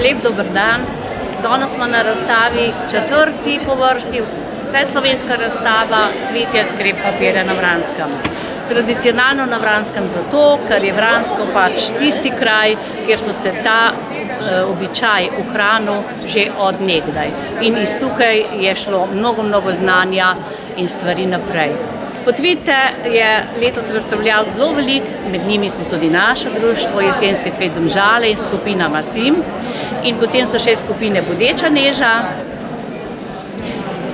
Lep dober dan. Danes smo na razstavi četrti po vrsti, vseslovenska razstava Cvetje iz krep papirja na Vranskem. Tradicionalno na Vranskem zato, ker je Vransko pač tisti kraj, kjer so se ta običaj ohranil že od nekdaj. In iz tukaj je šlo mnogo znanja in stvari naprej. Kot vidite, je letos razstavljalk zelo veliko, med njimi smo tudi naše društvo, Jesenski cvet Domžale in skupina Masim. In potem so še skupine Bodeča neža.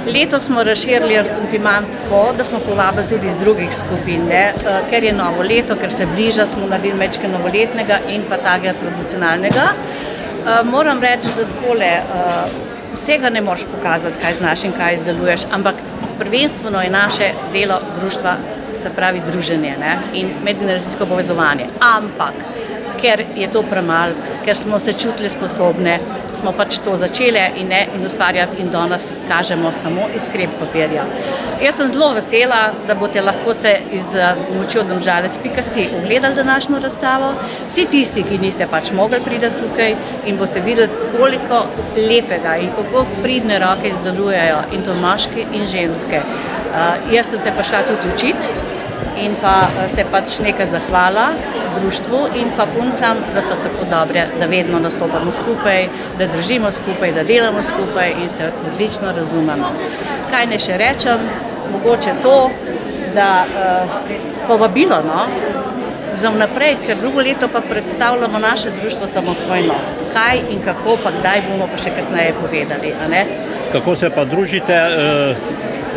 Letos smo razširili asortiman tako, da smo povabili tudi iz drugih skupin, ker je novo leto, ker se bliža, smo naredili mečke novoletnega in pa takega tradicionalnega. Moram reči, da takole, vsega ne moreš pokazati, kaj znaš in kaj izdeluješ, ampak prvenstveno je naše delo društva, se pravi druženje in medgeneracijsko povezovanje. Ampak, ker je to premalo, ker smo se čutili sposobne, smo pač to začele in ustvarjati in danes kažemo samo iz krep papirja. Jaz sem zelo vesela, da boste lahko se iz pomočjo domžalec.si ogledali današnjo razstavo. Vsi tisti, ki niste pač mogli priti tukaj in boste videli, koliko lepega in kako pridne roke izdelujejo in to moški in ženske. Jaz sem se pa šla tudi učiti in pa se pač nekaj zahvala društvu in pa puncam, da so tako dobre, da vedno nastopamo skupaj, da držimo skupaj, da delamo skupaj in se odlično razumemo. Kaj ne še rečem, mogoče to, da povabilo, za vnaprej, ker drugo leto pa predstavljamo naše društvo samostojno. Kaj in kako pa kdaj bomo pa še kasneje povedali, a ne? Kako se pa družite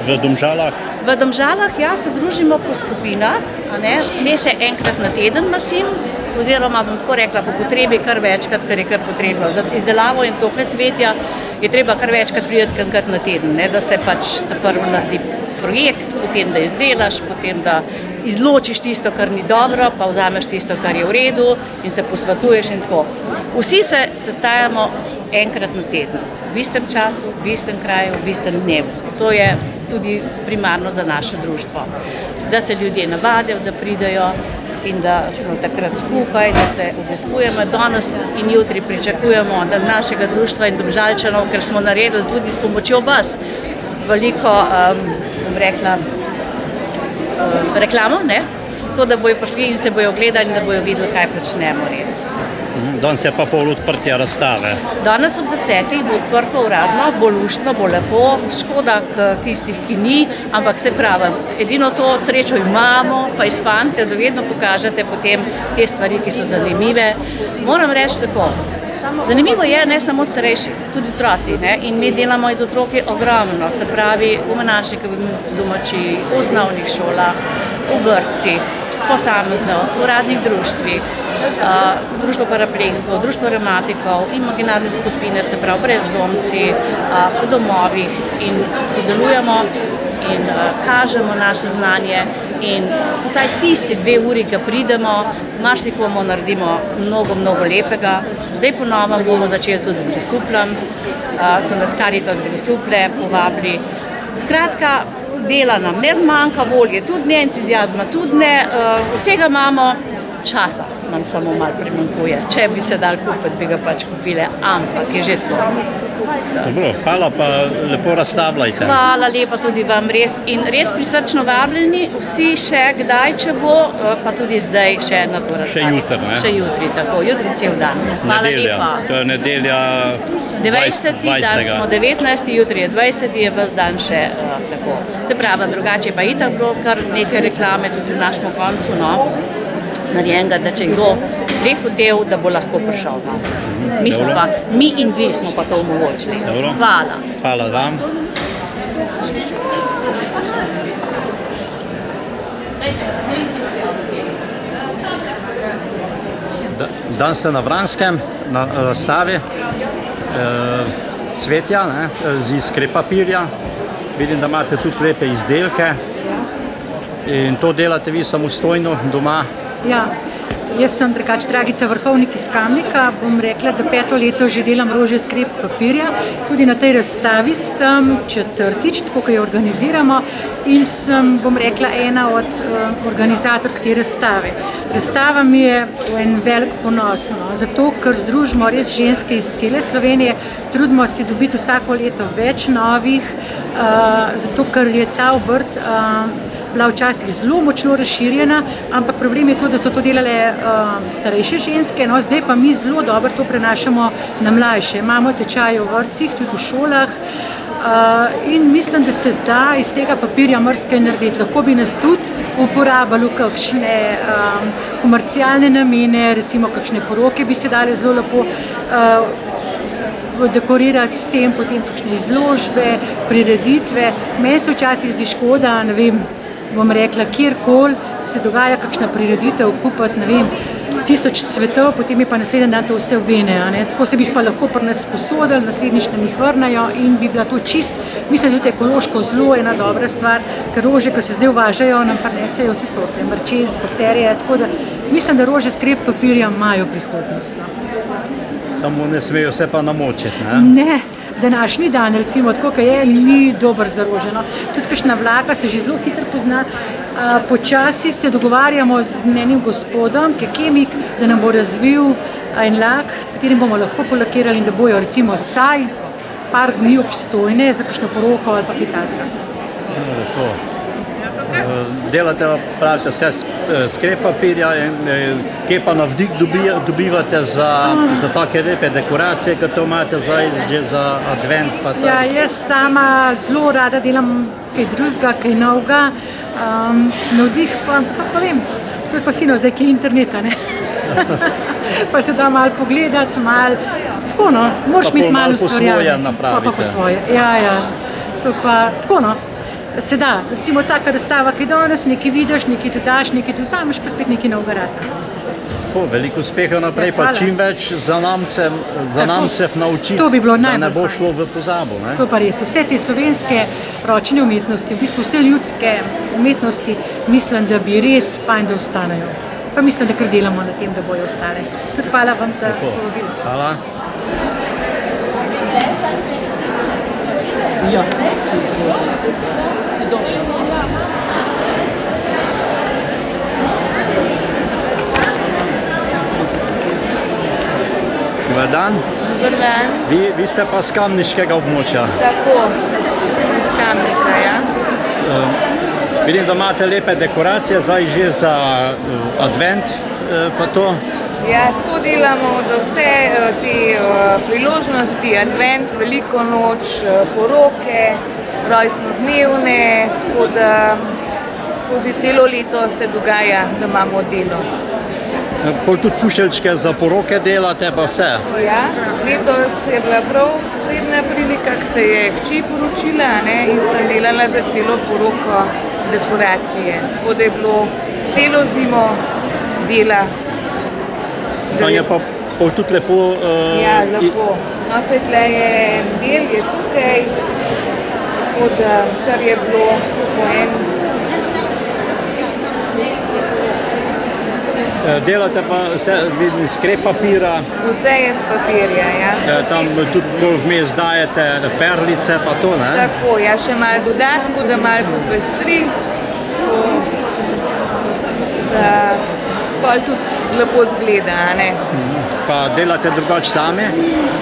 v Domžalah? V Domžalah, se družimo po skupinah, ne se enkrat na teden Masim, oziroma bom tako rekla, po potrebi kar večkrat, kar je kar potrebno. Za izdelavo in tokrat cvetja je treba kar večkrat priti enkrat na teden, da se pač prvo naredi projekt, potem da izdelaš, potem da izločiš tisto, kar ni dobro, pa vzameš tisto, kar je v redu in se posvetuješ in tako. Vsi se sestajamo enkrat na teden, v istem času, v istem kraju, v istem dnevu. To je tudi primarno za naše društvo. Da se ljudje navadijo, da pridejo in da smo takrat skupaj, da se obiskujemo. Danes in jutri pričakujemo od našega društva in Domžalčanov, ker smo naredili tudi s pomočjo vas veliko, bom rekla, reklamo, to, da bojo prišli in se bojo gledali in da bojo videli, kaj počnemo res. Danes je pa pol odprtja razstave. Danes ob 10. bo odprto uradno, bo luštno, bo lepo, škoda tistih, ki ni, ampak se pravim, edino to srečo imamo, pa izfante, da vedno pokažete potem te stvari, ki so zanimive. Moram reči tako, zanimivo je ne samo starejši, tudi otroci, in mi delamo iz otroki ogromno, se pravi v naših domačiji, v osnovnih šolah, v vrtcih, posamezno, v radnih društvih, društvo paraplegikov, društvo revmatikov, imaginarne skupine, se pravi brezdomci, v domovih in sodelujemo in kažemo naše znanje in vsaj tisti 2 uri, ki pridemo, marsikomu naredimo mnogo lepega. Zdaj po novem bomo začeli tudi z Grosupljem, so nas Karitas Grosuplje povabili. Skratka, dela nam ne zmanjka, volje tudi ne, entuziazma tudi ne, vsega imamo, časa nam samo malo primanjkuje. Če bi se dal kupiti, bi ga pač kupile, ampak je že tako. Dobro, hvala pa lepo razstavljajte. Hvala lepa tudi vam res in res prisrčno vabljeni, vsi še kdaj, če bo, pa tudi zdaj še na to razstavljanje. Še jutri, Še jutri, tako, jutri cel dan. Hvala lepa. To je nedelja 20. dan smo 19. jutri je 20. je ves dan še tako. Se pravi, drugače pa itak bilo kar nekaj reklame tudi v našem koncu, narejenega, da če kdo bi hotel, da bo lahko prišel. Mi in vi smo pa to omogočili. Hvala. Hvala vam. Dan ste na Vranskem, na razstavi cvetja iz krep papirja. Vidim, da imate tudi lepe izdelke in to delate vi samostojno doma. Ja, Jaz sem drugače Dragica Vrhovnik iz Kamnika, bom rekla, da 5. leto že delam rože iz krep papirja. Tudi na tej razstavi sem 4., tako kot jo organiziramo, in sem, bom rekla, ena od organizatork te razstave. Razstava mi je en velik ponos, zato ker združimo res ženske iz cele Slovenije, trudimo se dobiti vsako leto več novih, zato ker je ta obrt bila včasih zelo močno razširjena, ampak problem je to, da so to delale starejše ženske, no, zdaj pa mi zelo dobro to prenašamo na mlajše. Imamo tečaje v vrtcih, tudi v šolah, in mislim, da se da iz tega papirja marsikaj narediti. Lahko bi nas tudi uporabili v kakšne komercialne namene, recimo kakšne poroke bi se dale zelo lepo dekorirati s tem, potem kakšne izložbe, prireditve. Meni se včasih zdi škoda, ne vem, bom rekla, kjerkoli se dogaja kakšna prireditev, kupiti, ne vem, 1000 cvetov, potem je pa naslednji dan to vse v vene, ne. Tako se bi jih pa lahko pri nas posodili, naslednjič nam jih vrnajo in bi bila to čist, mislim, tudi ekološko zelo ena dobra stvar, ker rože, ki se zdaj uvažajo, nam prinesejo vse sorte, mrčes, bakterije, tako da mislim, da rože s krep papirja imajo prihodnost. Samo ne smejo se pa namočiti, ne? Ne, današnji dan, recimo, tako kot je, ni dober za rože, no. Tudi kakšna vlaga se že zelo hitro pozna. Počasi se dogovarjamo z enim gospodom, ki je kemik, da nam bo razvil en lak, s katerim bomo lahko polakirali in da bojo recimo vsaj par dni obstojne za kakšno poroko ali pa kaj takega. Delate, pravite, vse s krep papirja, kje pa navdih dobivate za take lepe dekoracije, kot to imate zdaj že za advent? Pa ja, jaz sama zelo rada delam kaj drugega, kaj novega, navdih pa vem, to je pa fino zdaj, ki je interneta, ne? Pa se da malo pogledati, malo, tako no, moraš imeti malo ustvarjanja. Pa po svoje, ja, to pa, tako no. Se da, recimo taka razstava, ki danes nekaj vidiš, nekaj dodaš, nekaj vzameš, pa spet nekaj novega rata. Veliko uspeha naprej, pa čim več zanamcev naučiti, to bi bilo da ne bo šlo v pozabo. Ne? To pa res. Vse te slovenske ročne umetnosti, v bistvu vse ljudske umetnosti, mislim, da bi res fajn, da ostanejo. Pa mislim, da kar delamo na tem, da bojo ostale. Tudi hvala vam za povabilo. Hvala. Ja, si dobro. Dobar dan. Dobar dan. Vi ste pa z kamniškega območja. Tako, iz Kamnika, ja. Vidim, da imate lepe dekoracije, zdaj že za advent, pa to. Ja, to delamo za vse te priložnosti, advent, veliko noč, poroke, rojstnodnevne, skozi celo leto se dogaja, da imamo delo. Pol tudi pušeljčke za poroke delate, pa vse? Ja, letos je bila prav posebna prilika, ko se je hči poročila, ne, in sem delala za celo poroko dekoracije. Tako da je bilo celo zimo dela. Je pa tudi lepo. Ja, lepo. No, se tle je en del, je tukaj, tako da kar je bilo po en. Delate pa vse iz krep papira. Vse je z papirja, ja. Tam tudi bolj vmes dajete perlice, pa to, ne? Tako, ja, še malo dodatku, da malo popestri. Da pol tudi lepo zgleda, a ne? Pa delate drugače same?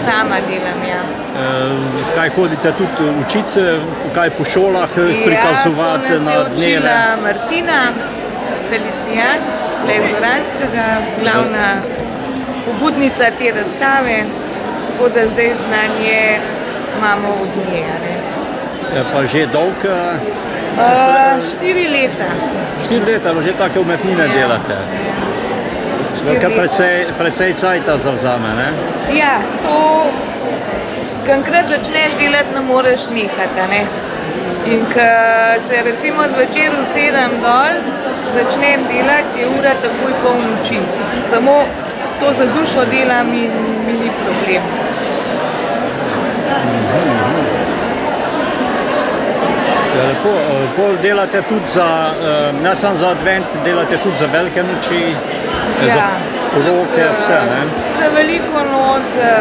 Sama delam, ja. Kaj hodite tudi učiti, kaj po šolah prikazovati na dneve? Ja, to nas je učila Martina Felicijan, Zoranskega, glavna pobudnica te razstave, tako da zdaj znanje imamo od nje, a ne? Pa že dolg? 4 leta. 4 leta, že take umetnine delate? Kar precej cajta zavzame, ne? Ja, to, kankrat začneš delati, ne moreš nehati, ne? In ko se recimo zvečer usedem dol, začnem delati, je ura takoj polnoči. Samo to za dušo delam in mi ni problem. Lepo, bolj delate tudi za, ne samo za advent, delate tudi za velike noči. za poroke, vse, ne? Za veliko noč, za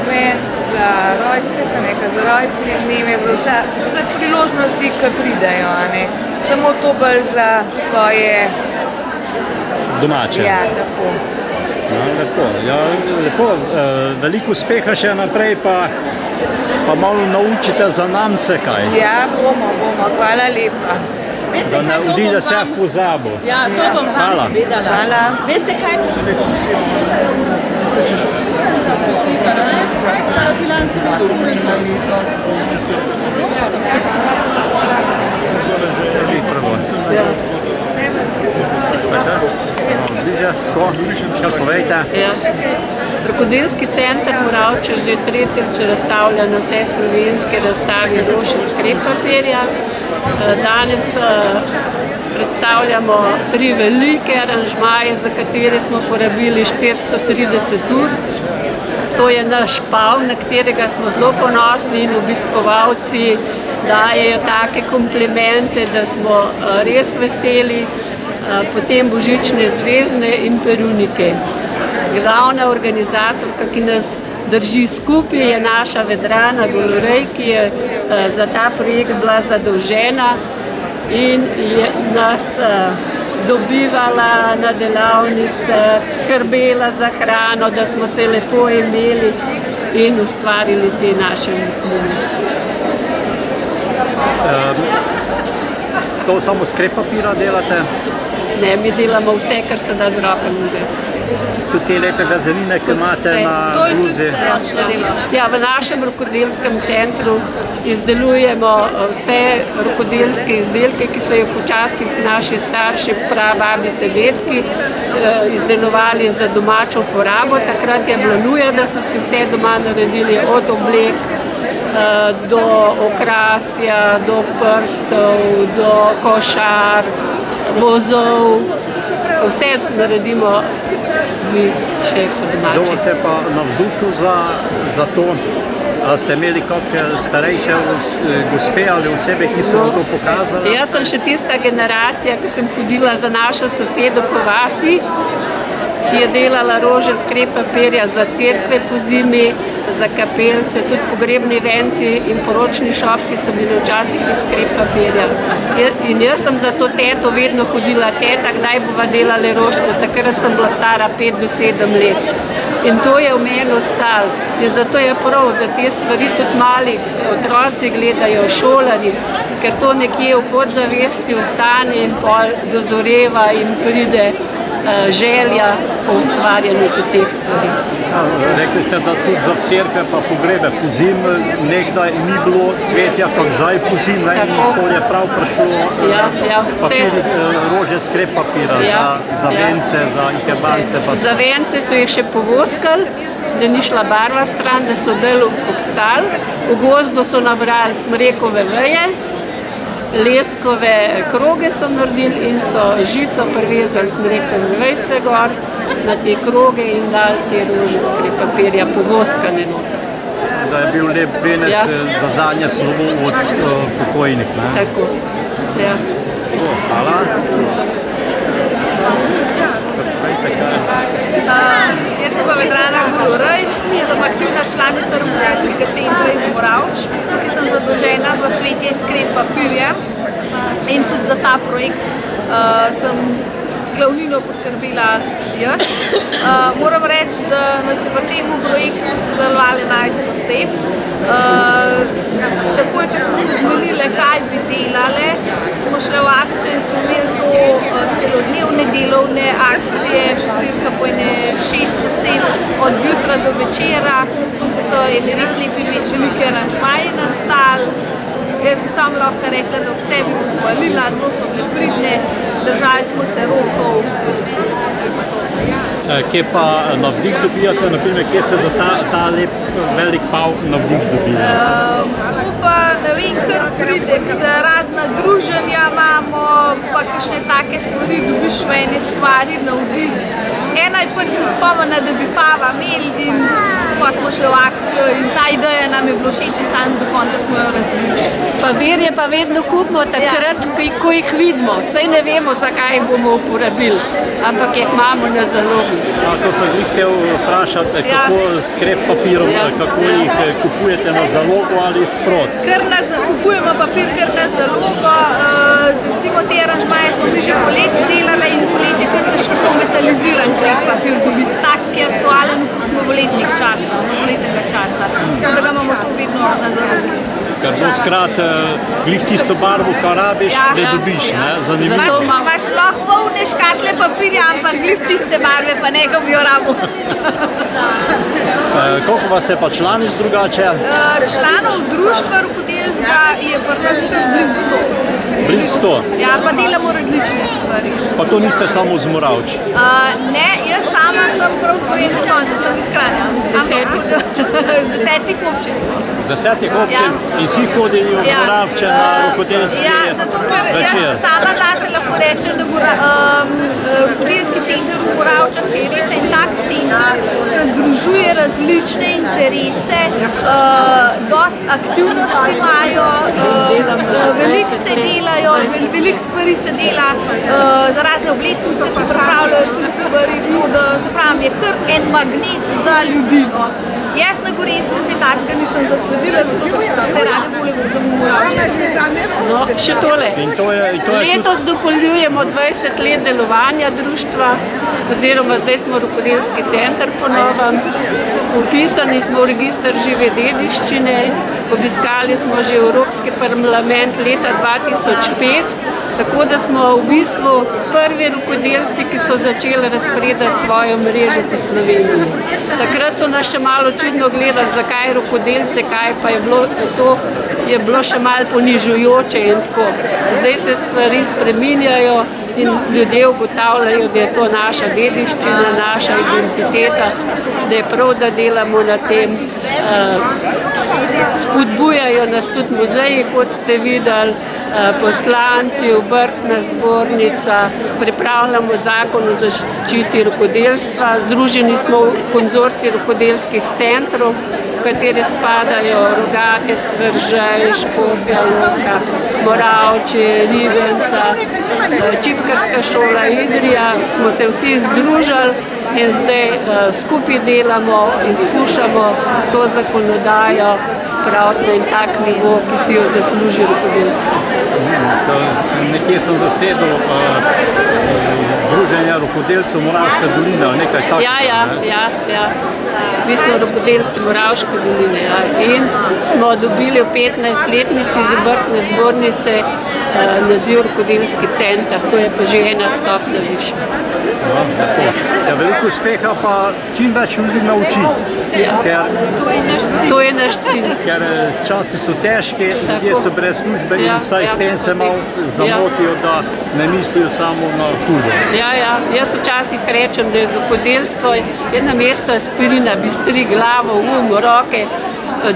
kmet, za rojstne dneve, za vse priložnosti, ki pridejo, a ne. Samo to bolj za svoje Domače. Ja, tako. No, lepo. Veliko uspeha še naprej, pa malo naučite za namce kaj. Ja, bomo. Hvala lepa. Da ne odide se v pozabo. Ja, to bom Hvala. vedela. Hvala. Veste kaj? Kaj si malo ti lansko videl? Kaj povejte? Ja. Rokodelski center Moravče že tretjič razstavlja na vse slovenske razstavi rož iz krep papirja. Danes predstavljamo 3 velike aranžmaje, za katere smo porabili 430 ur. To je naš pav, na katerega smo zelo ponosni in obiskovalci dajejo take komplimente, da smo res veseli. Potem božične zvezdne in perunike. Glavna organizatorka, ki nas drži skupaj, je naša Vedrana Golorej, ki je za ta projekt bila zadolžena in je nas dobivala na delavnicah, skrbela za hrano, da smo se lepo imeli in ustvarili te naše umetnine. To samo s krep papira delate? Ne, mi delamo vse, kar se da z roko narediti. Tudi te lepe vezenine, ki imate na bluzi. Ja, v našem rokodelskem centru izdelujemo vse rokodelske izdelke, ki so jih včasih naši starši, prababice, dedki izdelovali za domačo uporabo. Takrat je bilo nuja, da so si vse doma naredili, od oblek do okrasja, do prtov, do košar, vozov. Vse naredimo mi še po domači. Kdo se pa navdušil za to? Ste imeli kakšne starejše gospe ali osebe, ki so vam to pokazali? Jaz sem še tista generacija, ki sem hodila za našo sosedo po vasi, ki je delala rože iz krep papirja za cerkve po zimi, za kapelce, tudi pogrebni venci in poročni šopki so bili včasih iz krep papirja. In jaz sem za to teto vedno hodila, teta, kdaj bova delali rožce, takrat sem bila stara 5 do 7 let. In to je v meni ostalo. In zato je prav, da te stvari tudi mali otroci gledajo, šolari, ker to nekje v podzavesti ostane in pol dozoreva in pride želja po ustvarjanju teh stvari. Rekli ste, da tudi za cerkve pa pogrebe po zim nekdaj ni bilo cvetja, pa zdaj po zim, in to je prav prišlo papir, rože iz krep papira, za vence, za ikebance. Za vence so jih še povoskali, da ni šla barva stran, da so del obstali. V gozdu so nabrali smrekove veje, leskove kroge so naredili in so žico privezali smrekove vejce gor na te kroge in dali te rože iz krep papirja povoskane noter. Da je bil lep venec za zadnje slovo od pokojnih. Tako, ja. Hvala. Jaz sem pa Vedrana Golorej, sem aktivna članica rokodelskega centra iz Moravč, ki sem zadolžena za cvetje iz krep papirja in tudi za ta projekt sem glavnino poskrbela jaz. Moram reči, da nas je v tem projektu sodelovalo 11 oseb. Takoj, ko smo se zmenili, kaj bi delale, smo šli v akcijo in smo imeli to celodnevne delovne akcije, cirka po 6 oseb od jutra do večera. Tukaj so res lepi velike aranžmaji nastali. Jaz bi samo lahko rekla, da ob sebi bom hvalila, zelo so bile pridne, držali smo se rokov. Kje pa navdih dobijate, naprimer, kje se za ta lep velik pav navdih dobija? To pa ne vem, kar pride, se razna druženja imamo, pa kakšne take stvari dobiš v ene stvari navdih. Ena je prvi se spomena, da bi pava imeli in pa smo šli v akcijo in ta ideja nam je bilo všeč in sam do konca smo jo razvili. Papirje pa vedno kupimo takrat, ko jih vidimo. Saj ne vemo, zakaj jih bomo uporabili, ampak jih imamo na zalogi. To sem jih hotel vprašati, kako skrep papirov, kako jih kupujete na zalogo ali sprot? Kupujemo papir kar na zalogo, recimo te aranžmaje smo mi že poleti delali in poleti je kar težko metaliziran papir dobiti, tak, ki je aktualen v novoletnega časa, tako da ga imamo to vedno na zalogi. Ker skrat, glih tisto barvo, kar rabiš, da dobiš, ne? Zanimivo. Imaš lahko polne škatle papirja, ampak glih tiste barve, pa ne ga bi jo rabil. Koliko vas je pa članic drugače? Članov društva rokodelstva je pa nas kar blizu 100. Blizu 100? Ja, pa delamo različne stvari. Pa to niste samo z Moravč? Ne, jaz sama sem prav z Gorenjske Konce, sem iz Kranja. Z 10 občin smo. Z 10 občin? In vsi hodili v Moravče na rokodelski večer? Ja, zato ker jaz sama zase lahko rečem, da rokodelski center v Moravčah je res en tak center, ki združuje različne interese, dosti aktivnosti imajo, veliko se delajo, veliko stvari se dela, za razne obletnice se pripravljajo tudi stvari, se pravim, je kar en magnet za ljudi. Jaz na Gorenjskem kaj takega nisem zasledila, zato se rade bolje vozim v Moravče. No, še tole. Letos dopolnjujemo 20 let delovanja društva, oziroma zdaj smo rokodelski center po novem. Vpisani smo v register žive dediščine, obiskali smo že Evropski parlament leta 2005, tako da smo v bistvu prvi rokodelci, ki so začeli razpredati svojo mrežo po Sloveniji. Takrat so nas še malo čudno gledali, zakaj rokodelce, kaj pa je bilo še malo ponižujoče in tako. Zdaj se stvari spreminjajo in ljudje ugotavljajo, da je to naša dediščina, naša identiteta, da je prav, da delamo na tem. Spodbujajo nas tudi muzeji, kot ste videli, poslanci, obrtna zbornica, pripravljamo zakon o zaščiti rokodelstva, združeni smo v konzorcij rokodelskih centrov, v katere spadajo Rogatec, Veržej, Škofja Loka, Moravče, Rivenca, Čipkarska šola Idrija, smo se vsi združili in zdaj skupaj delamo in skušamo to zakonodajo spraviti na en tak nivo, ki si jo zasluži rokodelstvo. Nekje sem zasedel Združenja rokodelcev Moravške doline, nekaj takega. Ja. Mi smo rokodelci Moravške doline in smo dobili v 15-letnici z obrtne zbornice naziv rokodelski center, to je pa že ena stopnja više. Veliko uspeha pa čim več ljudi naučiti. To je naš cilj. Ker časi so težki, ljudje so brez službe in vsaj s tem se malo zamotijo, da ne mislijo samo na hudo. Jaz včasih rečem, da je rokodelstvo ena mesta aspirina, bistri glavo, roke,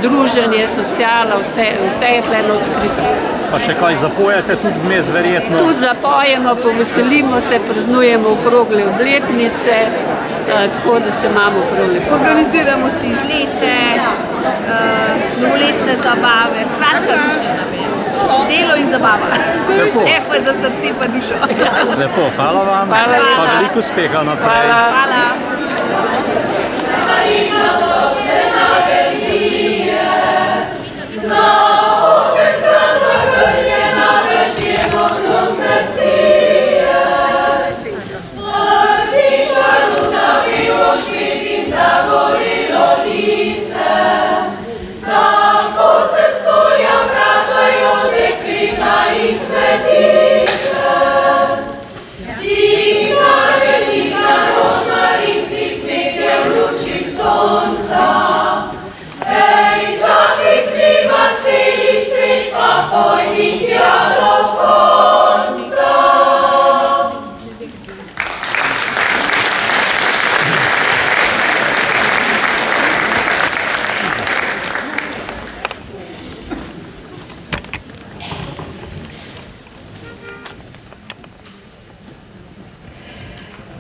druženje, sociala, vse je tleno odskrito. Pa še kaj zapojete tudi vmes verjetno? Tudi zapojemo, poveselimo se, praznujemo okrogle obletnice, tako da se imamo prav lepo. Organiziramo si izlete, novoletne zabave, skratka dušena me. Delo in zabava. Vse pa za srce pa dušo. Lepo, hvala vam. Pa veliko uspeha naprej. Hvala.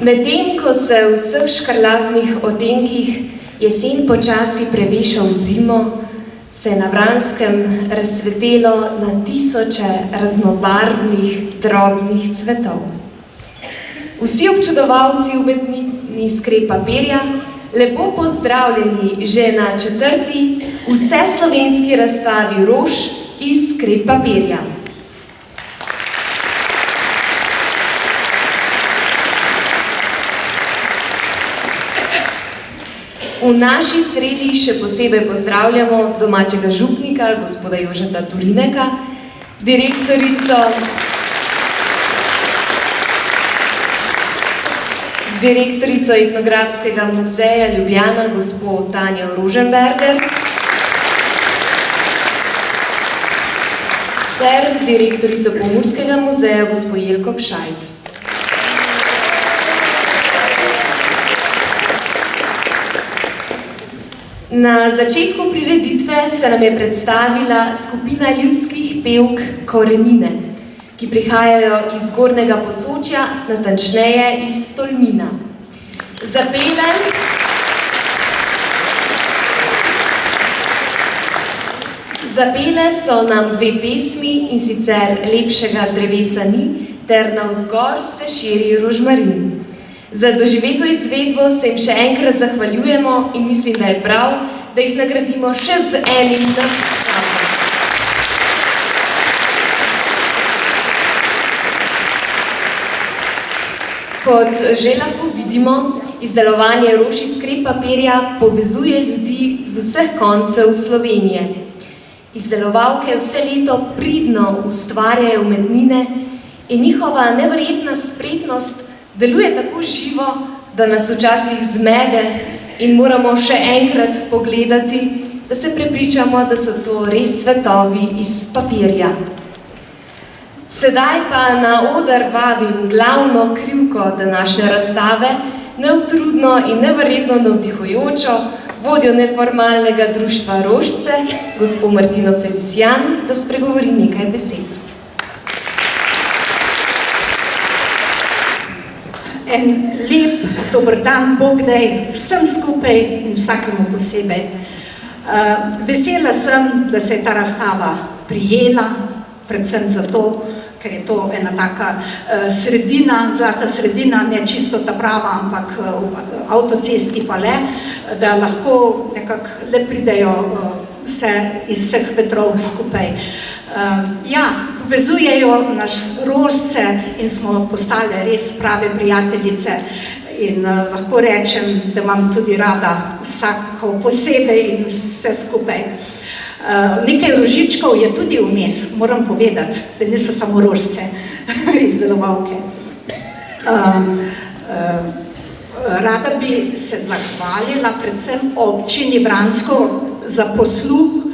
Medtem ko se v vseh škrlatnih odtenkih jesen počasi preveša v zimo, se je na Vranskem razcvetelo na tisoče raznobarvnih drobnih cvetov. Vsi občudovalci umetnin iz krep papirja, lepo pozdravljeni že na 4. vseslovenski razstavi rož iz krep papirja. V naši sredi še posebej pozdravljamo domačega župnika, gospoda Jožeta Turineka, direktorico Etnografskega muzeja Ljubljana, gospod Tanjo Roženberger, ter direktorico Pomurskega muzeja, gospod Jelko Pšajt. Na začetku prireditve se nam je predstavila skupina ljudskih pevk Korenine, ki prihajajo iz Zgornjega Posočja, natančneje iz Tolmina. Zapele so nam 2 pesmi, in sicer Lepšega drevesa ni ter Navzgor se širi rožmarin. Za doživeto izvedbo se jim še enkrat zahvaljujemo in mislim, da je prav, da jih nagradimo še z enim napisom. Kot že lahko vidimo, izdelovanje rož iz krep papirja povezuje ljudi z vseh koncev Slovenije. Izdelovalke vse leto pridno ustvarjajo umetnine in njihova neverjetna spretnost deluje tako živo, da nas včasih zmede in moramo še enkrat pogledati, da se prepričamo, da so to res cvetovi iz papirja. Sedaj pa na oder vabim glavno krivko današnje razstave, neutrudno in neverjetno navdihujočo vodjo neformalnega društva Rožce, gospod Martino Felicijan, da spregovori nekaj besed. En lep dober dan, Bog daj vsem skupaj in vsakemu posebej. Vesela sem, da se je ta razstava prijela, predvsem zato, ker je to ena taka sredina, zlata sredina, ne čisto ta prava, ampak v avtocesti pa le, da lahko nekako le pridejo vse iz vseh vetrov skupaj. Povezujejo naš Rožce in smo postale res prave prijateljice in lahko rečem, da imam tudi rada vsako posebej in vse skupaj. Nekaj rožičkov je tudi vmes, moram povedati, da niso samo Rožce izdelovalke. Rada bi se zahvalila predvsem občini Vransko za posluh,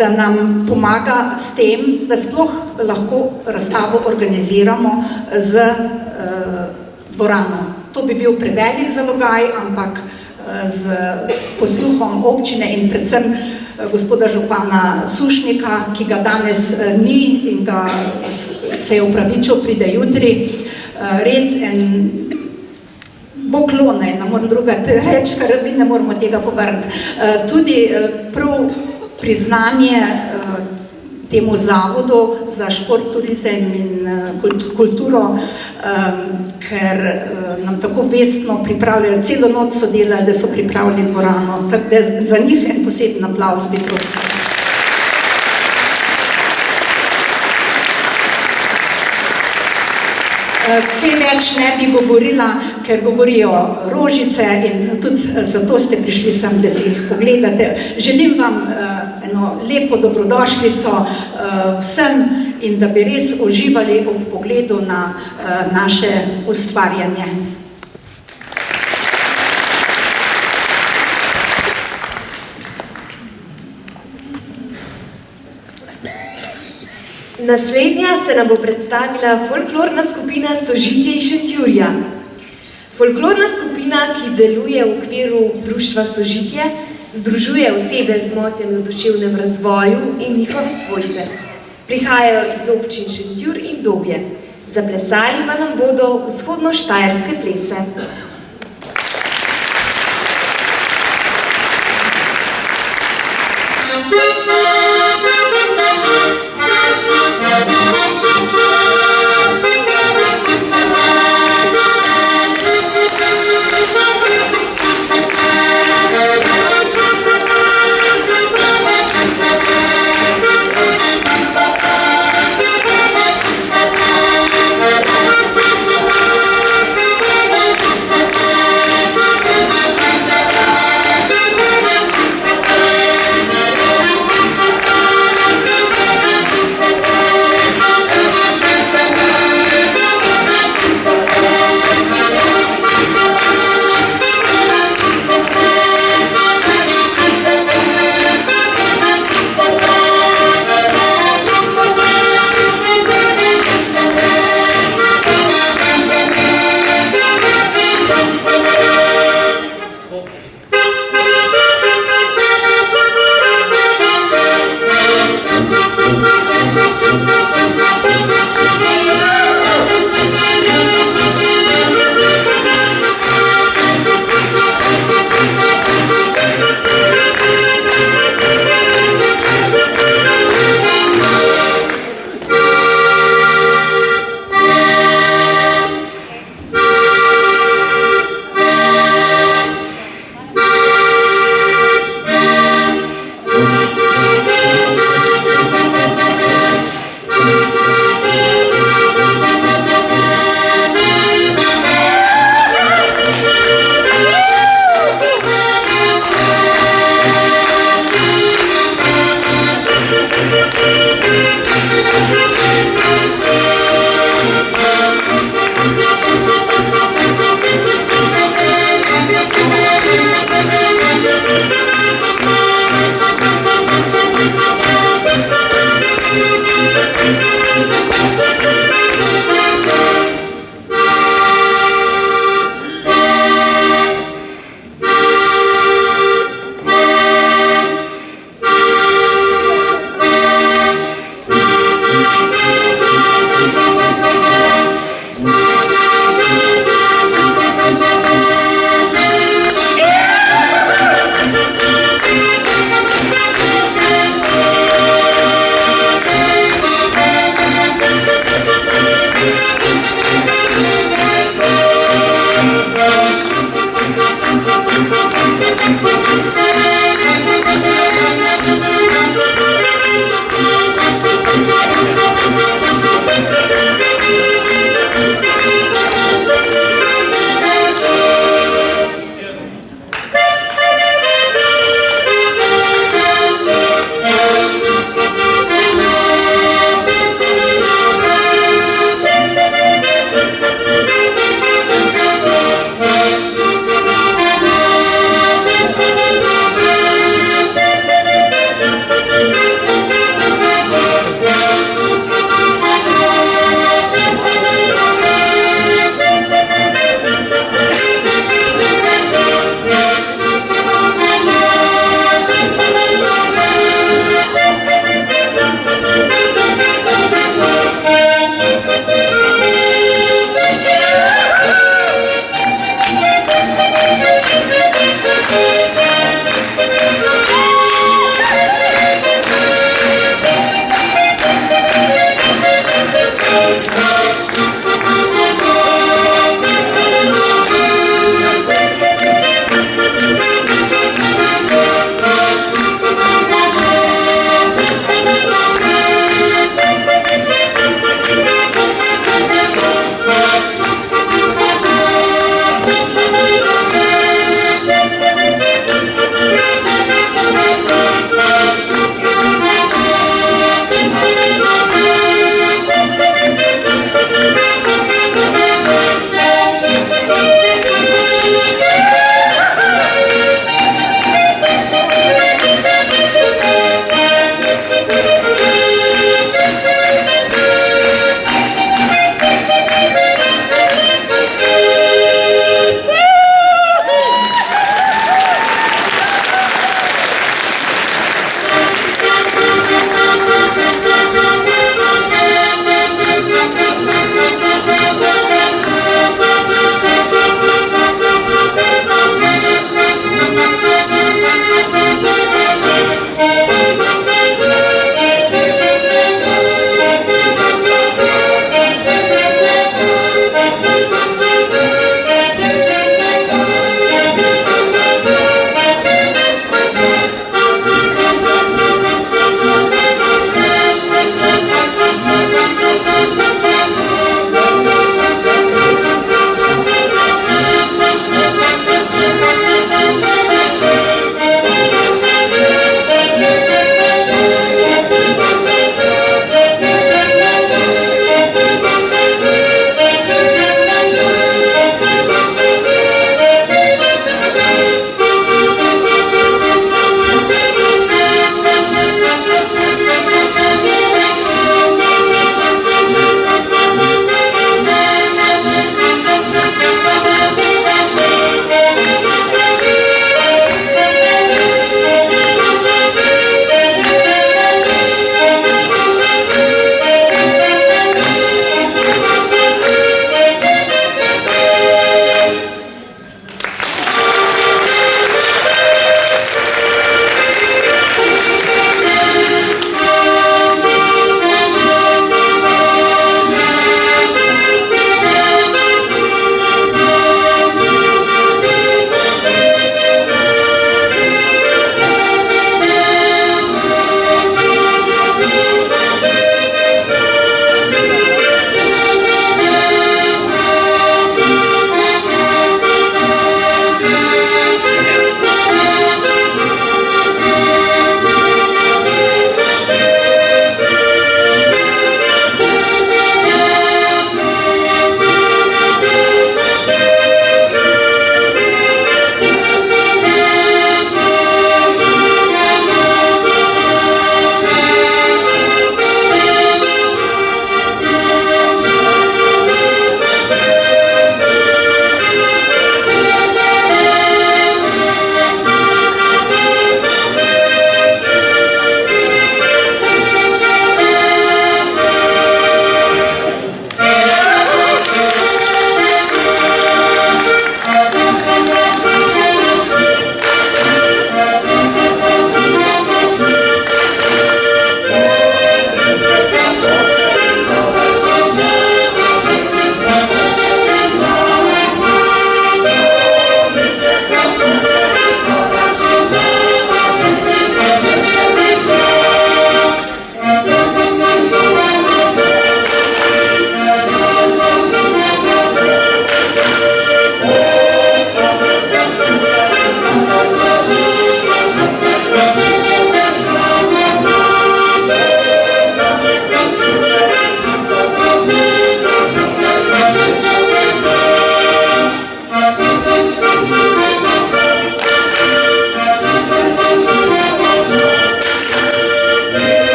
da nam pomaga s tem, da sploh lahko razstavo organiziramo z dvorano. To bi bil prevelik zalogaj, ampak z posluhom občine in predvsem gospoda župana Sušnika, ki ga danes ni in ga se je opravičil, pride jutri, res en poklone, ne moram druga reči, ker mi ne moramo tega povrniti. Tudi prav priznanje temu zavodu za šport, turizem in kulturo, ker nam tako vestno pripravljajo, celo noč so delali, da so pripravili dvorano, tako da za njih en poseben aplavz bi prosil. Kaj več ne bi govorila, ker govorijo Rožice in tudi zato ste prišli sem, da si jih pogledate. Želim vam eno lepo dobrodošlico vsem in da bi res uživali ob pogledu na naše ustvarjanje. Naslednja se nam bo predstavila folklorna skupina Sožitje iz Šentjurja. Folklorna skupina, ki deluje v okviru društva Sožitje, združuje osebe z motnjami v duševnem razvoju in njihove svojce. Prihajajo iz občin Šentjur in Dobje. Zaplesali pa nam bodo vzhodno-štajerske plese.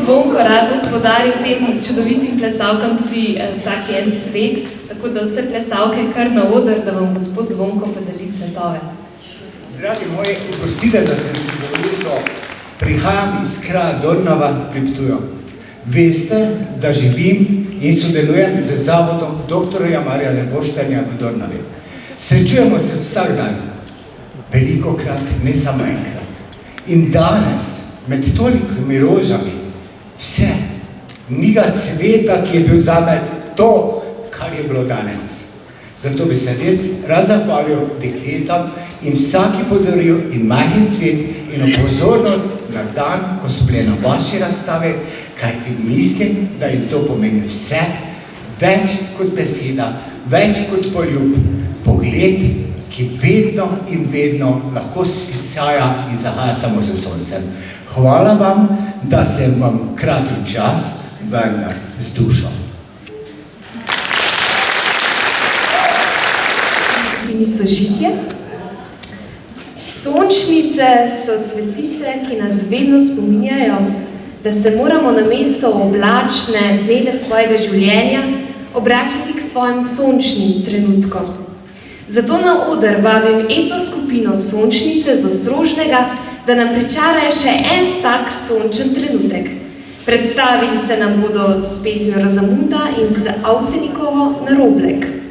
Zvonko rad podaril tem čudovitim plesalkam tudi vsak en cvet, tako da vse plesalke kar na oder, da vam gospod Zvonko podeli cvetove. Dragi moji, oprostite, da sem si govoril, da prihajam iz kraja Dornava pri Ptuju. Veste, da živim in sodelujem z zavodom dr. Marjana Boštanja v Dornavi. Srečujemo se vsak dan, velikokrat, ne samo enkrat. In danes, med tolikimi rožami, vse, niga cveta, ki je bil zame to, kar je bilo danes. Zato bi se rad zahvalil dekletam in vsaki podaril in majhen cvet in pozornost na dan, ko so bile na vaši razstave, kajti mislim, da jim to pomeni vse, več kot beseda, več kot poljub, pogled, ki vedno in vedno lahko sisaja in zahaja samo z soncem. Hvala vam, da sem vam kratil čas, vendar z dušo. Mini sožitje. Sončnice so cvetice, ki nas vedno spominjajo, da se moramo namesto oblačne dneve svojega življenja obračati k svojim sončnim trenutkom. Zato na oder vabim etno skupino Sončnice z Ostrožnega, da nam pričarajo še en tak sončen trenutek. Predstavili se nam bodo s pesmijo Rozamunda in z Avsenikovo Na Roblek.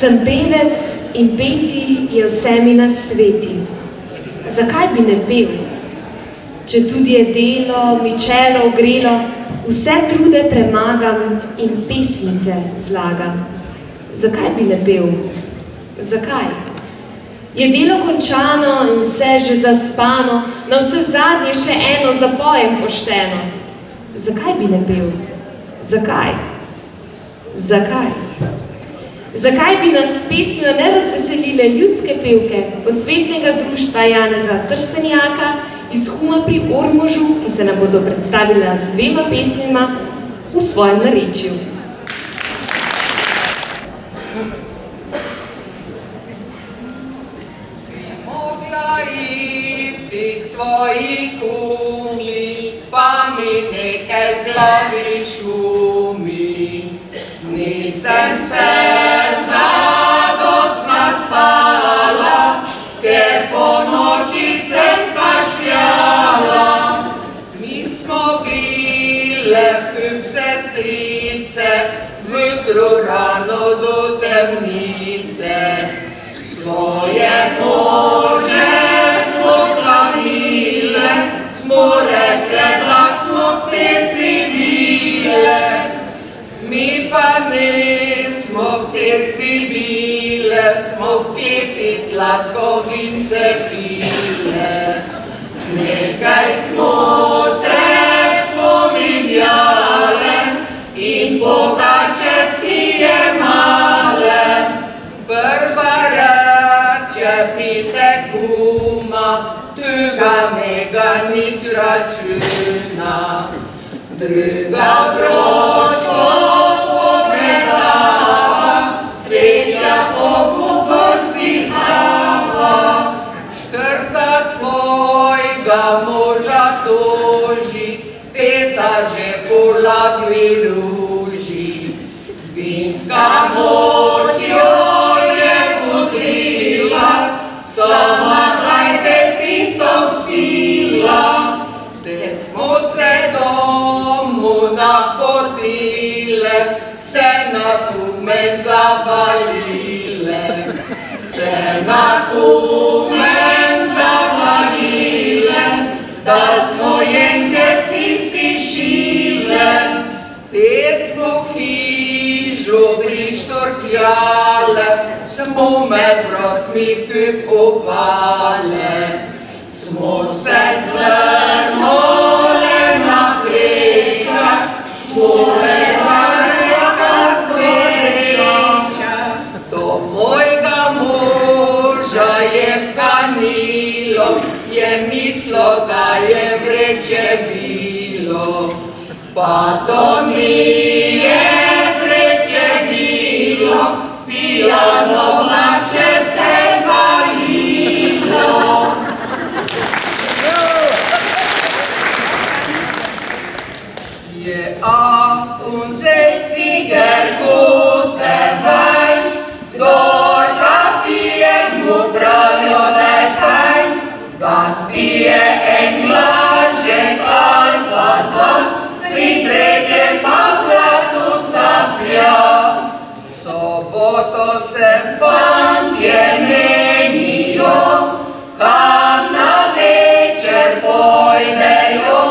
Sem pevec in peti je vsemi na sveti. Zakaj bi ne pel? Če tudi je delo, mi čelo ogrelo, vse trude premagam in pesmice zlagam. Zakaj bi ne pel? Zakaj? Je delo končano in vse že zaspano, na vse zadnje še eno zapojem pošteno. Zakaj bi ne pel? Zakaj? Zakaj? Zakaj bi nas s pesmijo ne razveselile ljudske pevke Posvetnega društva Janeza Trstenjaka iz Huma pri Ormožu, ki se nam bodo predstavila z 2 pesmima v svojem narečju. Mogla iti k svoji kumi, pa mi nekaj v glavi šumi. Nisem se zadostna spala, ker po noči sem kašljala. Mi smo bile vkup sestrice, jutro rano do temnice. Svoje može smo klanile, smo rekle, da smo vse pribile. Mi pa nismo v cerkvi bile, smo v kleti sladko vince pile. Nekaj smo se spominjale in bogače si jemale. Prva reče, pite kuma, tuga mega nič računa. Druga vročko pogledava, tretja Bogu povzdihava. Četrta svojega moža toži, peta že po lagvi ruži. Vinska moč jo je udrila, sama najte pintov spila. Te smo se domu napotile, se na kumen zavalile. Se na kumen zavalile, da smo jenke si šile. Te smo v hižu prištorkljale, smo med vrtmi vkup opale. Smo se zvrnule na pleča, smo ležale kako reča. Do mojega moža je vkanilo, je mislo, da je vreče bilo. Pa to ni je vreče bilo, pijano mlače se valilo. Je und 60er gute Wein, kdor ga pije, mu pravijo, da je fajn. Ga spije en glažek ali pa dva, pri tretjem pa platu caplja. Soboto se fantje menijo, kam na večer pojdejo.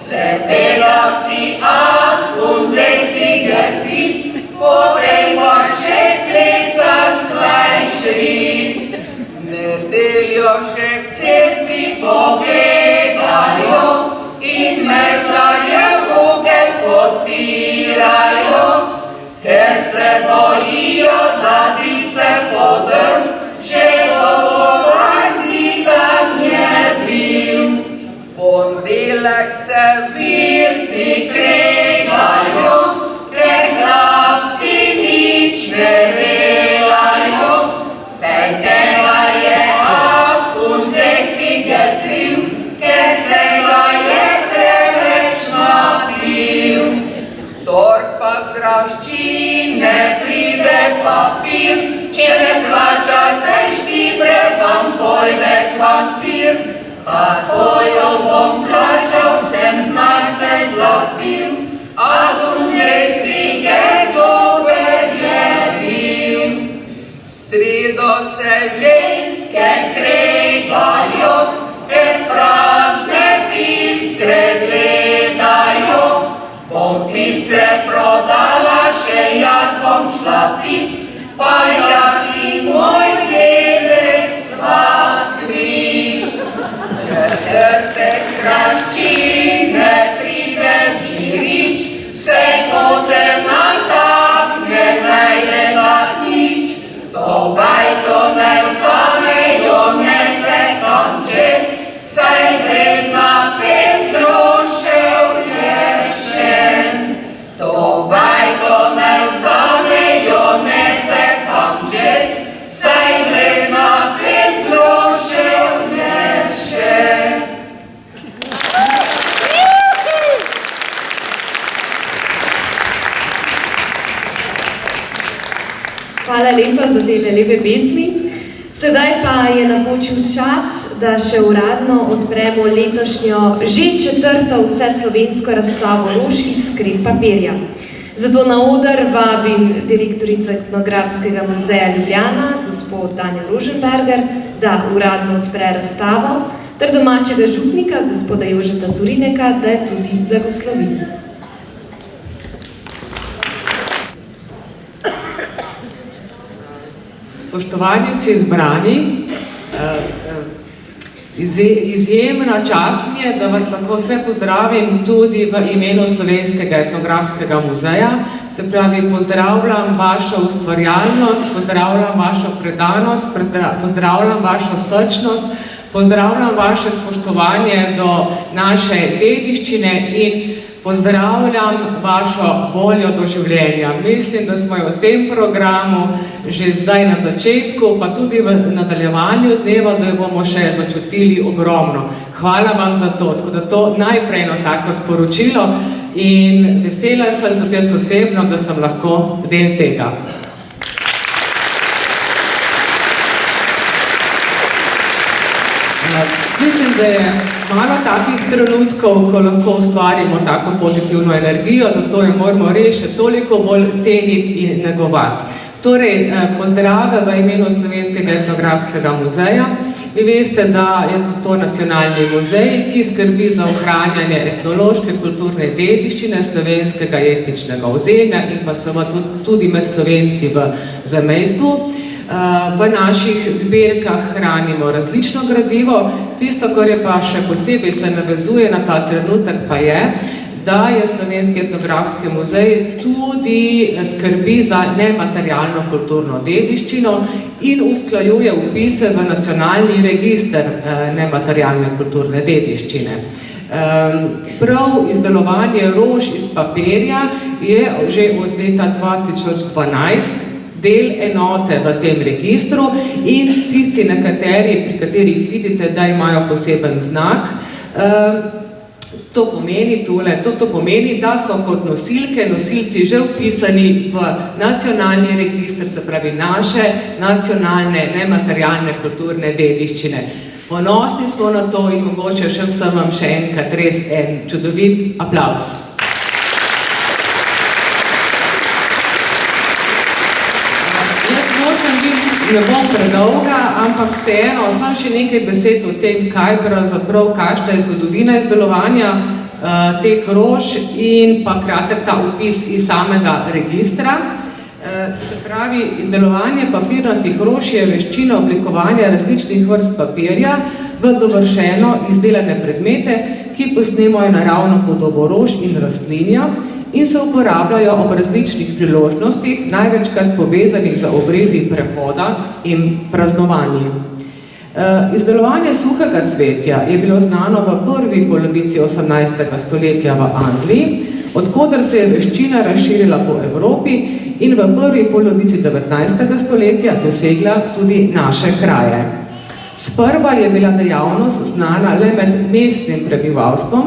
Seveda si und 60er pit, poprej pa še plesat svoj šrit. Nedeljo še k cerkvi pogledajo in meštarje vogel podpirajo, ker se bojijo, da bi se podrl, če dolgo zidan je bil. Pondelek se virti kregajo, ker hlapci nič ne delajo. Saj tega je und 60er kriv, ker se ga je preveč napil. Tork pa z graščine pride papir, če ne plačate štibre, vam pojde kvampir. Kako jo bom plačal, sem malce zapil, und 60er dober je bil. se ženske kregajo, ker prazne piskre gledajo. Bom piskre prodala, še jaz bom šla pit, pa jaz in moj pevec svat križ. Četrtek z graščine pride Mirič, vse kote natakne, najde nič. To bajto ne vzamejo, ne se kamče, saj vredna 5 grošev je še. To bajto ne vzamejo, ne se kamče, saj vredna 5 grošev je še. Hvala lepa za tele lepe pesmi. Sedaj pa je napočil čas, da še uradno odpremo letošnjo že 4. vseslovensko razstavo rož iz skrep papirja. Zato na oder vabim direktorico Etnografskega muzeja Ljubljana, gospod Danjo Roženberger, da uradno odpre razstavo, ter domačega župnika, gospoda Jožeta Turineka, da je tudi blagoslovi. Spoštovani vsi izbrani, izjemna čast mi je, da vas lahko vse pozdravim tudi v imenu Slovenskega etnografskega muzeja. Se pravi, pozdravljam vašo ustvarjalnost, pozdravljam vašo predanost, pozdravljam vašo srčnost, pozdravljam vaše spoštovanje do naše dediščine in pozdravljam vašo voljo do življenja. Mislim, da smo v tem programu že zdaj na začetku, pa tudi v nadaljevanju dneva, da jo bomo še začutili ogromno. Hvala vam za to, tako da to najprej eno tako sporočilo in vesela sem tudi jaz osebno, da sem lahko del tega. Mislim, da je malo takih trenutkov, ko lahko ustvarimo tako pozitivno energijo, zato jo moramo res še toliko bolj ceniti in negovati. Torej, pozdrave v imenu Slovenskega etnografskega muzeja. Vi veste, da je to nacionalni muzej, ki skrbi za ohranjanje etnološke kulturne dediščine slovenskega etničnega ozemlja in pa seveda tudi med Slovenci v zamejstvu. V naših zbirkah hranimo različno gradivo. Tisto, kar je pa še posebej se navezuje na ta trenutek, pa je, da je Slovenski etnografski muzej tudi skrbi za nematerialno kulturno dediščino in usklajuje vpise v nacionalni register nematerialne kulturne dediščine. Prav izdelovanje rož iz papirja je že od leta 2012 del enote v tem registru in tisti nekateri, pri katerih vidite, da imajo poseben znak, to pomeni, da so kot nosilci že vpisani v nacionalni register, se pravi naše nacionalne nematerialne kulturne dediščine. Ponosni smo na to in mogoče še vsem vam še enkrat res en čudovit aplavz. Ne bom predolga, ampak vseeno, sam še nekaj besed o tem, kakšna je zgodovina izdelovanja teh rož in pa kratek ta vpis iz samega registra. Se pravi, izdelovanje papirnatih rož je veščina oblikovanja različnih vrst papirja v dovršeno izdelane predmete, ki posnemajo naravno podobo rož in rastlinja in se uporabljajo ob različnih priložnostih, največkrat povezanih z obredi prehoda in praznovanji. Izdelovanje suhega cvetja je bilo znano v prvi polovici 18. stoletja v Angliji, od koder se je veščina razširila po Evropi in v prvi polovici 19. stoletja dosegla tudi naše kraje. Sprva je bila dejavnost znana le med mestnim prebivalstvom,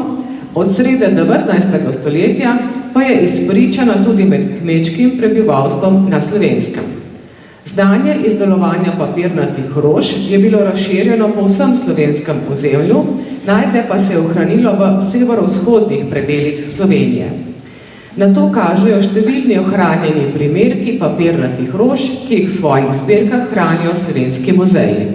od srede 19. stoletja pa je izpričana tudi med kmečkim prebivalstvom na Slovenskem. Znanje izdelovanja papirnatih rož je bilo razširjeno po vsem slovenskem ozemlju, najprej pa se je ohranilo v severovzhodnih predelih Slovenije. Na to kažejo številni ohranjeni primerki papirnatih rož, ki jih v svojih zbirkah hranijo slovenski muzeji.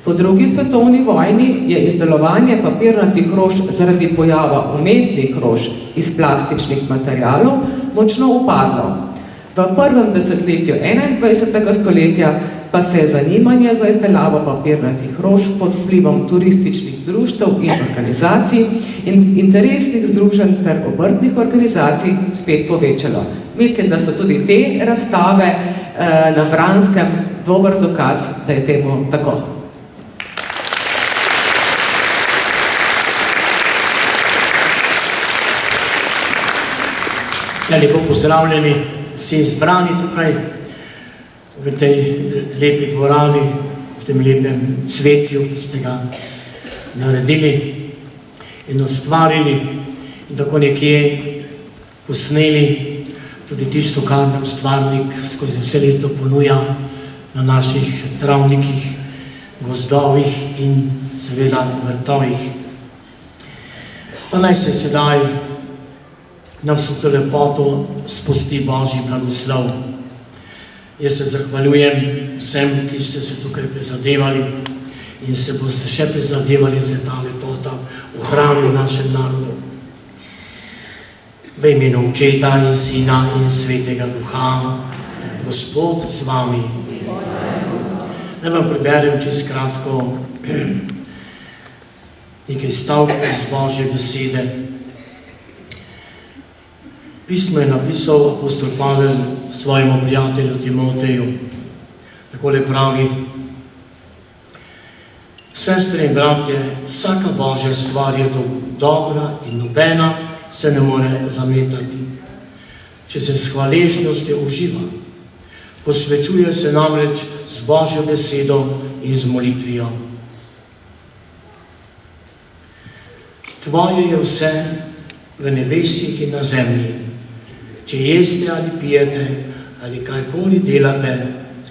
Po drugi svetovni vojni je izdelovanje papirnatih rož zaradi pojava umetnih rož iz plastičnih materialov močno upadlo. V prvem desetletju 21. stoletja pa se je zanimanje za izdelavo papirnatih rož pod vplivom turističnih društev in organizacij in interesnih združenj ter obrtnih organizacij spet povečalo. Mislim, da so tudi te razstave na Vranskem dober dokaz, da je temu tako. Ja, lepo pozdravljeni vsi izbrani tukaj v tej lepi dvorani, v tem lepem cvetju, ki ste ga naredili in ustvarili in tako nekje posneli tudi tisto, kar nam stvarnik skozi vse leto ponuja na naših travnikih, gozdovih in seveda vrtovih. Pa naj se sedaj nam vso to lepoto spusti Božji blagoslov. Jaz se zahvaljujem vsem, ki ste se tukaj prizadevali in se boste še prizadevali za ta lepota ohranil v našem narodu. V imenu Očeta in Sina in Svetega Duha, Gospod z vami. Naj vam preberem čisto kratko nekaj stavkov iz Božje besede. Pismo je napisal apostol Pavel svojemu prijatelju Timoteju. Takole pravi: Sestre in bratje, vsaka Božja stvar je dobra in nobena se ne more zametati, če se s hvaležnostjo uživa. Posvečuje se namreč z Božjo besedo in z molitvijo. Tvoje je vse v nebesih in na zemlji. Če jeste ali pijete ali kajkoli delate,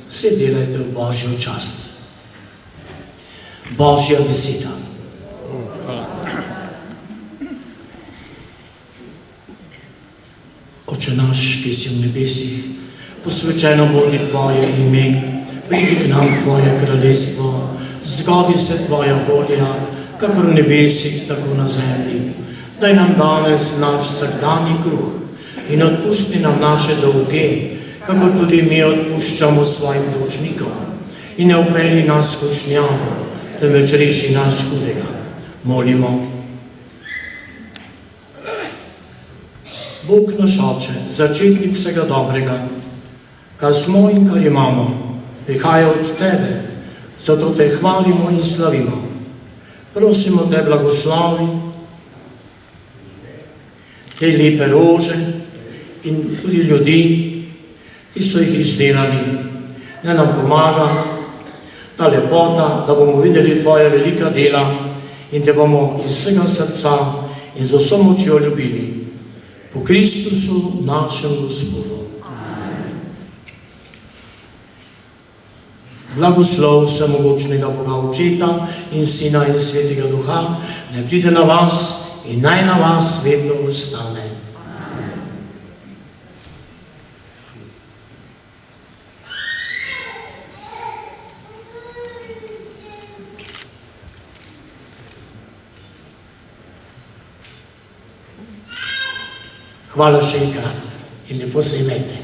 vse delajte v Božjo čast. Božja beseda. Oče naš, ki si v nebesih, posvečeno bodi tvoje ime, pridi k nam tvoje kraljestvo, zgodi se tvoja volja, kakor v nebesih, tako na zemlji. Daj nam danes naš vsakdanji kruh in odpusti nam naše dolge, kako tudi mi odpuščamo svojim dolžnikom. In ne vpelji nas v skušnjavo, temveč reši nas hudega. Molimo. Bog naš Oče, začetnik vsega dobrega, kar smo in kar imamo, prihaja od Tebe, zato Te hvalimo in slavimo. Prosimo Te blagoslovi te lepe rože in tudi ljudi, ki so jih izdelali. Ne nam pomaga ta lepota, da bomo videli Tvoja velika dela in Te bomo iz vsega srca in z vso močjo ljubili. Po Kristusu, našem Gospodu. Blagoslov vsemogočnega Boga Očeta in Sina in Svetega Duha, naj pride na vas in naj na vas vedno ostane. Hvala še enkrat in lepo se imejte.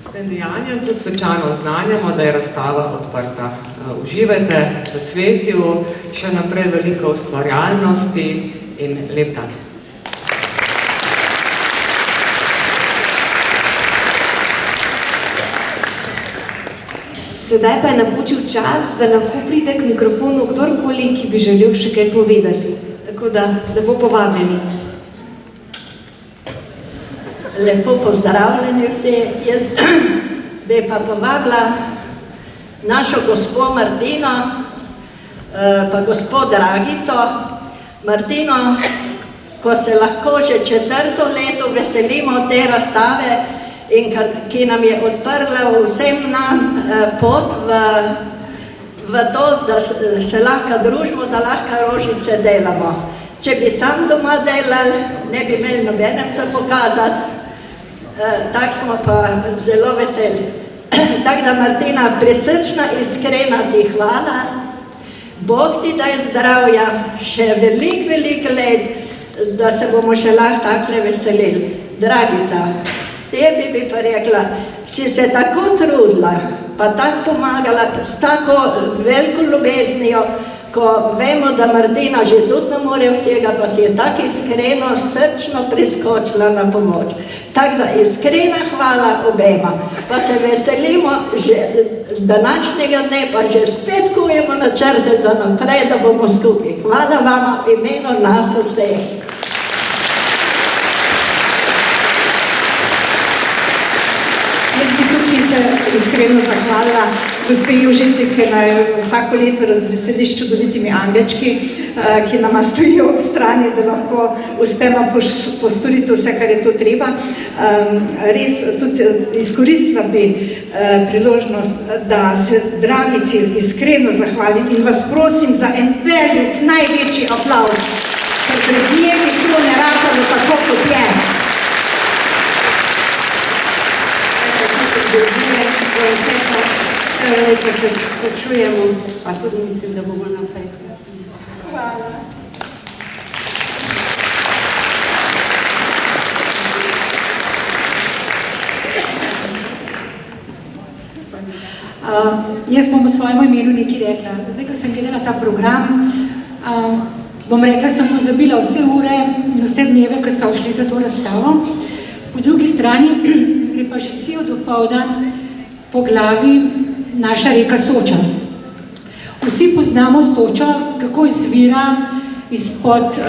S tem dejanjem tudi svečano oznanjamo, da je razstava odprta. Uživajte v cvetju, še naprej veliko ustvarjalnosti in lep dan. Sedaj pa je napočil čas, da lahko pride k mikrofonu kdorkoli, ki bi želel še kaj povedati. Tako da, lepo povabljeni. Lepo pozdravljeni vsi. Jaz bi pa povabila našo gospo Martino, pa gospo Dragico. Martino, ko se lahko že 4. leto veselimo te razstave, in ki nam je odprla vsem nam pot v v to, da se lahko družimo, da lahko rožice delamo. Če bi sam doma delali, ne bi imeli nobenem za pokazati, tako smo pa zelo veseli. Tako da, Martina, prisrčna, iskrena ti hvala, Bog ti daj zdravja, še veliko let, da se bomo še lahko takle veselili. Dragica, tebi bi pa rekla, si se tako trudila, pa tako pomagala, s tako veliko ljubeznijo, ko vemo, da Martina že tudi ne more vsega, pa si je tako iskreno, srčno priskočila na pomoč. Tako da iskrena hvala obema, pa se veselimo že z današnjega dne, pa že spet kujemo načrte za naprej, da bomo skupaj. Hvala vama v imenu nas vseh. Jaz bi tukaj se iskreno zahvalila gospe Jožici, ki naj vsako leto razveseli s čudovitimi angelčki, ki nama stojijo ob strani, da lahko uspemo postoriti vse, kar je to treba. Res tudi izkoristila bi priložnost, da se Dragici iskreno zahvalim in vas prosim za en velik, največji aplavz, ker brez nje bi to ne ratalo tako, kot je. Lepo se čujemo, pa tudi mislim, da bomo naprej. Hvala. Jaz bom v svojem imenu nekaj rekla. Zdaj, ko sem gledala ta program, bom rekla, sem pozabila vse ure in vse dneve, ko so šli za to razstavo. Po drugi strani gre pa že cel dopoldan po glavi naša reka Soča. Vsi poznamo Sočo, kako izvira izpod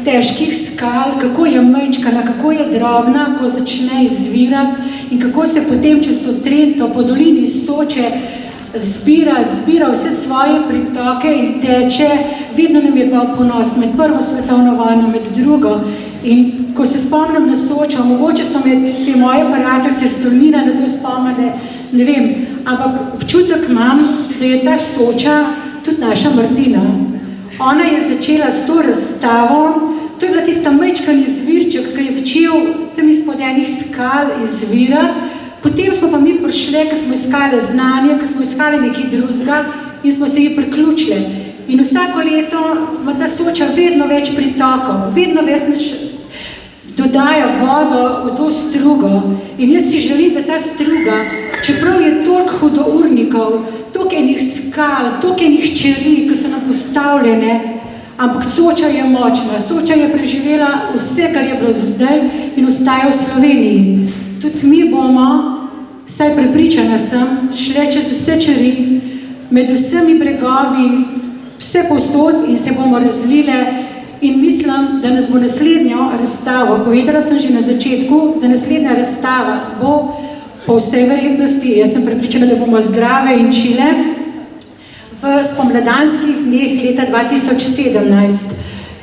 težkih skal, kako je majčkana, kako je drobna, ko začne izvirati in kako se potem čez to Trento po dolini Soče zbira vse svoje pritoke in teče. Vedno nam je bil ponos med prvo svetovno vojno, med drugo. In ko se spomnim na Sočo, mogoče so me te moje prijateljice s Tolmina na to spomnile, ne vem, ampak občutek imam, da je ta Soča tudi naša Martina. Ona je začela s to razstavo, to je bila tista majčkan izvirček, ki je začel tam izpod enih skal izvirati, potem smo pa mi prišli, ko smo iskali znanje, ko smo iskali nekaj drugega in smo se ji priključili. In vsako leto ima ta Soča vedno več pritokov, vedno več dodaja vodo v to strugo. In jaz si želim, da ta struga, čeprav je toliko hudournikov, toliko enih skal, toliko enih čeri, ki so nam postavljene, ampak Soča je močna. Soča je preživela vse, kar je bilo za zdaj in ostaja v Sloveniji. Tudi mi bomo, saj prepričana sem, šle čez vse čeri, med vsemi bregovi, vse povsod in se bomo razlile. In mislim, da nas bo naslednjo razstavo, povedala sem že na začetku, da naslednja razstava bo po vsej verjetnosti, jaz sem prepričana, da bomo zdrave in čile, v spomladanskih dneh leta 2017.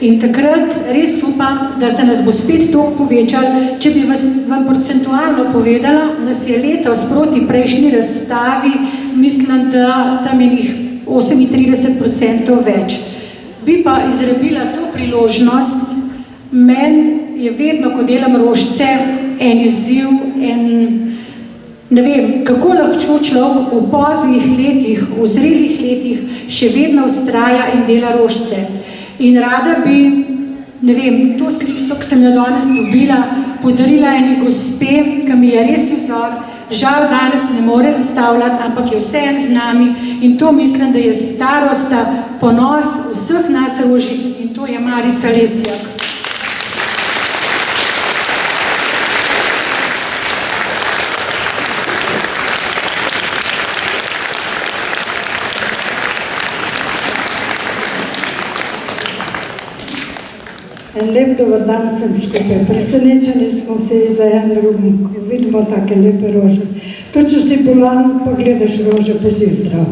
In takrat res upam, da se nas bo spet toliko povečal. Če bi vam procentualno povedala, nas je letos proti prejšnji razstavi, mislim, da tam je njih 38% več. Bi pa izrabila to priložnost, meni je vedno, ko delam rožice, en izziv, ne vem, kako lahko človek v poznih letih, v zrelih letih še vedno vztraja in dela rožice. In rada bi, ne vem, to slikico, ki sem jo danes dobila, podarila eni gospe, ki mi je res vzor. Žal danes ne more razstavljati, ampak je vseeno z nami in to mislim, da je starosta, ponos vseh nas rožic in to je Marica Lesjak. En lep dober dan sem skupaj. Presenečeni smo vsi za en drugim, ko vidimo take lepe rože. To, če si bolan, pa gledaš rože, pa si zdrav.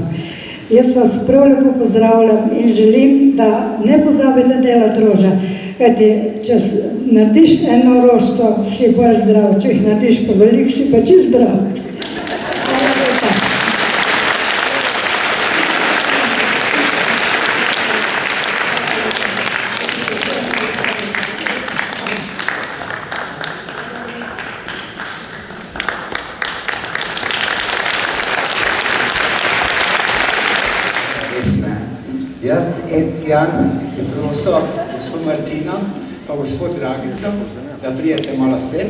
Jaz vas prav lepo pozdravljam in želim, da ne pozabite delati rože. Kajti, če narediš eno rožco, si bolj zdrav. Če jih narediš pa veliko, si pa čist zdrav. Jan, prosil gospod Martino, pa gospod Dragico, da prijete malo sem,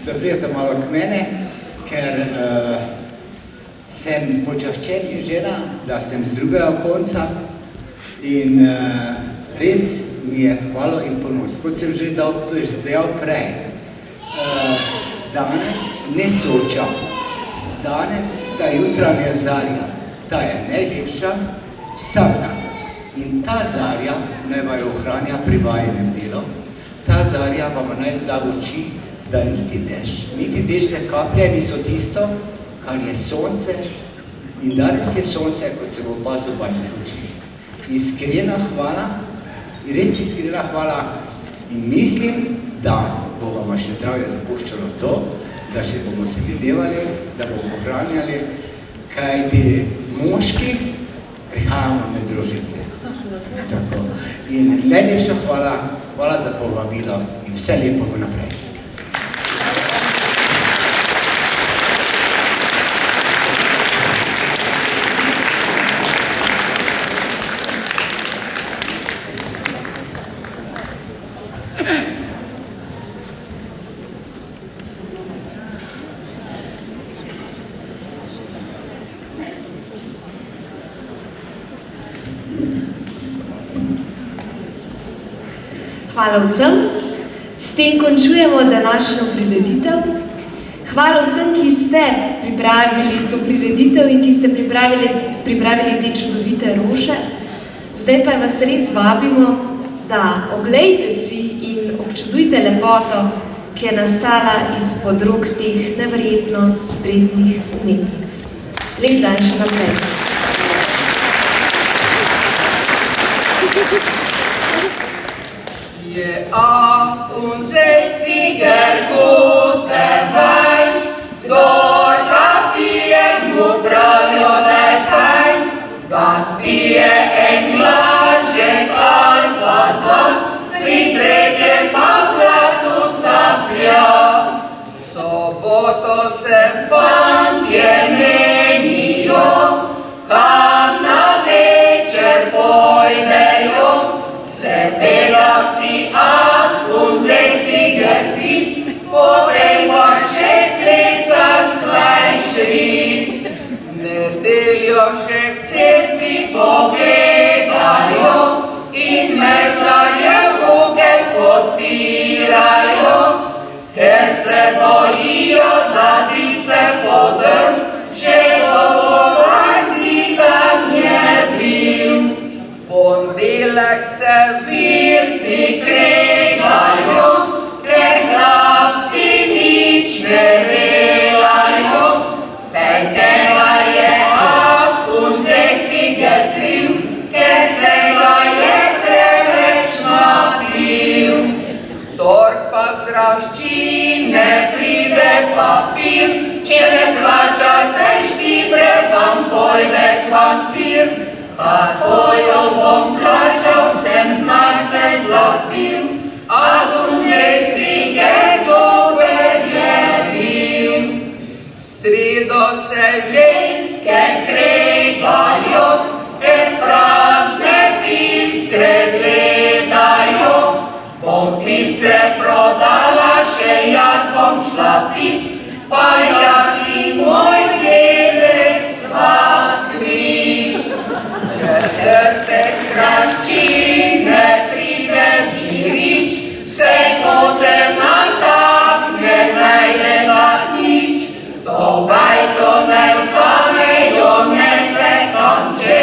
da prijete malo k mene, ker sem počaščen žena, da sem z drugega konca in res mi je hvalo in ponos. Kot sem že dejal prej, danes ne Soča, danes sta jutranja zarja, ta je najlepša vsak dan. In ta zarja naj vaju ohranja pri vajenem delu, ta zarja vam naj da v oči, da niti dežne kaplje niso tisto, kar je sonce, in danes je sonce, kot se bo opazil v vajnih očih. Iskrena hvala, res iskrena hvala in mislim, da bo vam še zdravje dopuščalo to, da še bomo se videvali, da bomo ohranjali, kajti moški prihajamo med družice. Tako. In najlepša hvala za povabilo in vse lepo naprej. Hvala vsem. S tem končujemo današnjo prireditev. Hvala vsem, ki ste pripravili to prireditev in ki ste pripravili te čudovite rože. Zdaj pa vas res vabimo, da oglejte si in občudujte lepoto, ki je nastala izpod rok teh neverjetno spretnih umetnic. Lep dan še naprej. Je 68 gute Wein, kdor ga pije, mu pravijo, da je fajn, da spije en glažek ali pa dva, pri tretjem pa platu caplja. Soboto se fantje menijo, kam na večer pojdejo, seveda si 68 pit, poprej pa še plesat svoj šrit. Nedeljo še k cerkvi pogledajo in mešlarje vogel podpirajo, ker se bojijo, da bi se podrl, če dolgorazika ne bil. Pondelek se virti kregajo, ker hlapci nič ne delajo, saj tega je 68 kriv, ker se ga je preveč napil. Tork pa zdravščine pride papir, če ne plačate štibre, vam pojde kvampir. Takojo bom plačal, sem narce zapil, a Dunzecige dober je bil. V sredo se ženske kregajo, ker prazne piskre gledajo. Bom piskre prodala, še jaz bom šla pit, pa jaz in moj bebek svat križ. Četrtek zraščine pride mirič, vse kote natakne, najde ga nič. To bajto ne vzamejo, ne se kamče,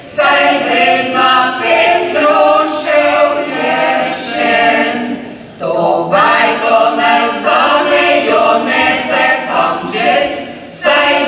saj vredna 5 grošev je še. To bajto ne vzamejo, ne se kamče, saj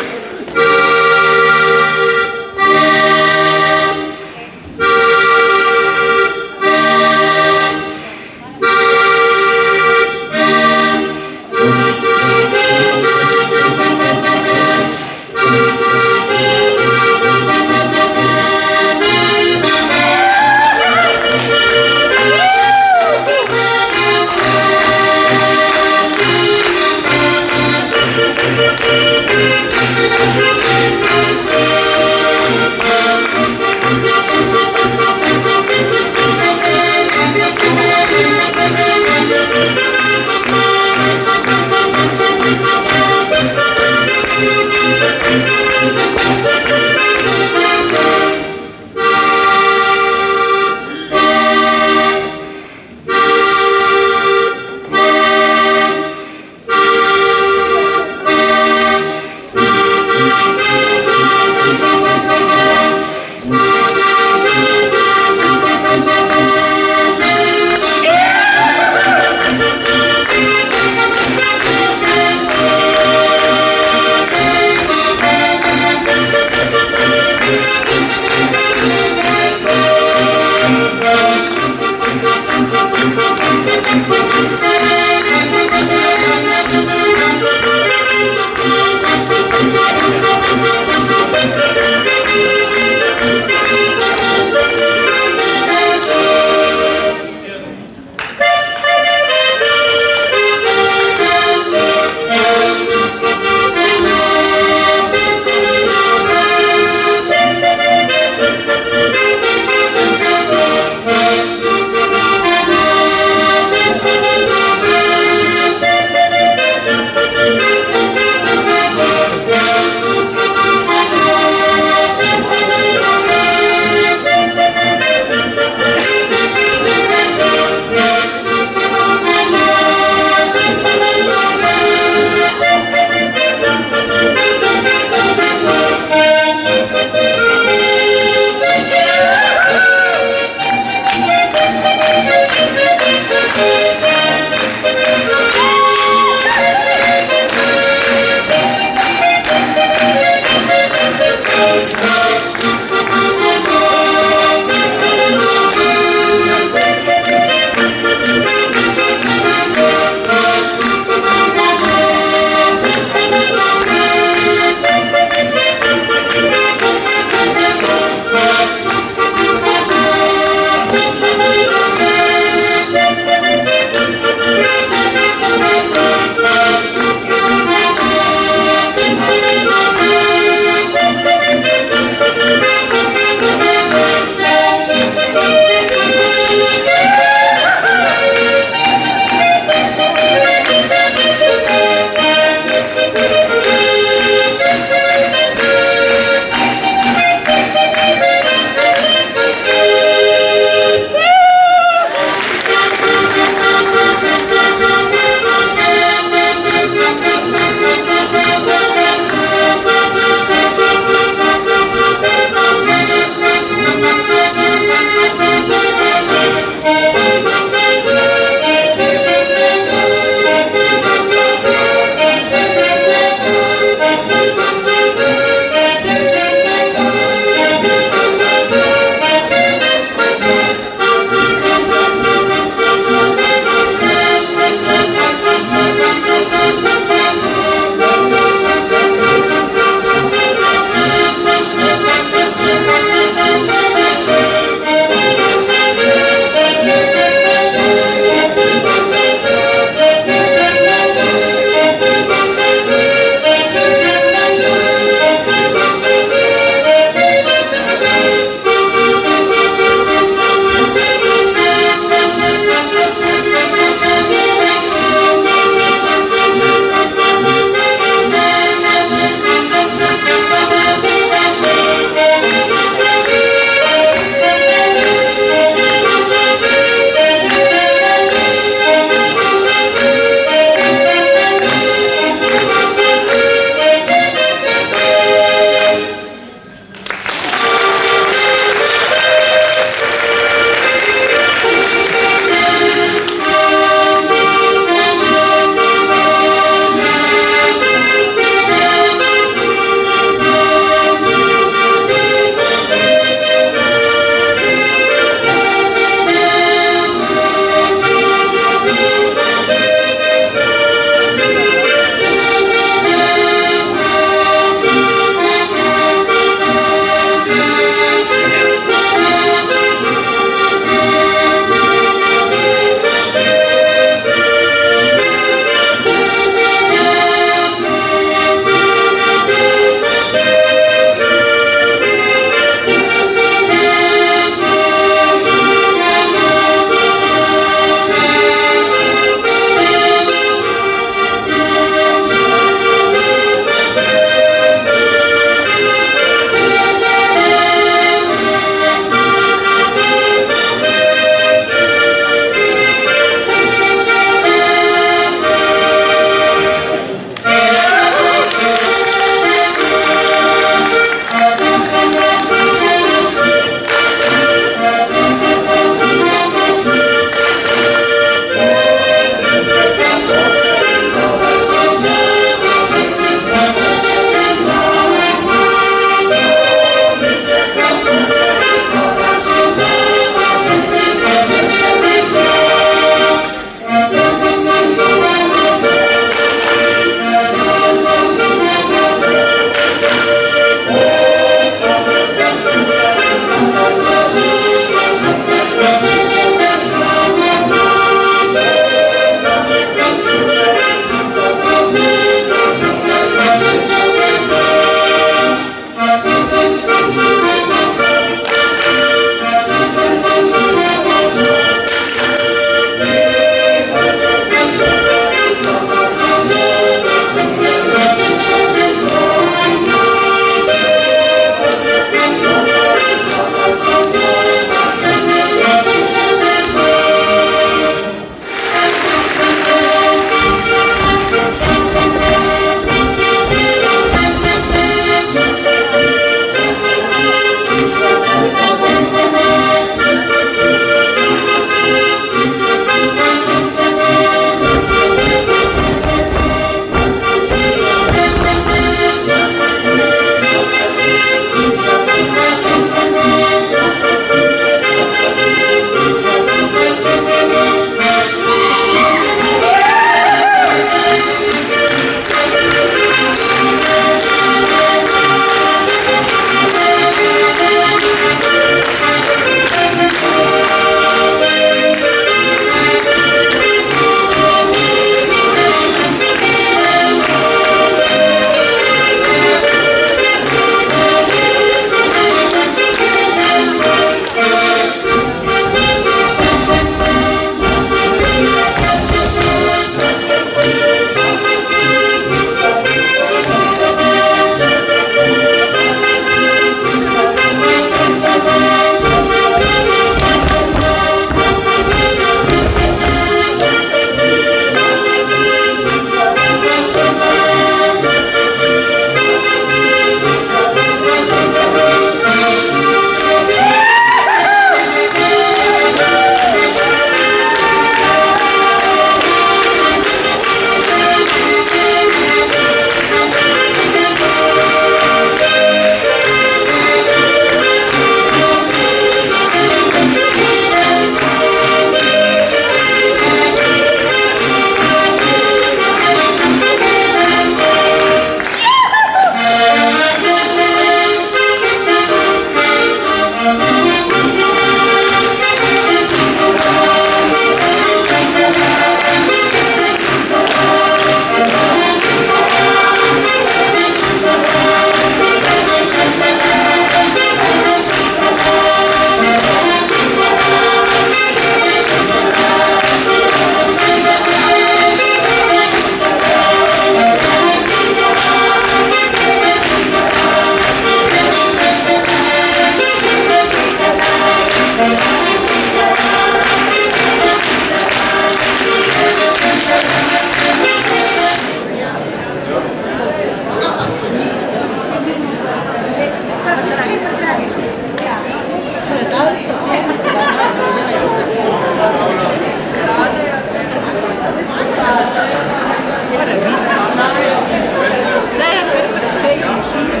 Vse je precej izpiti.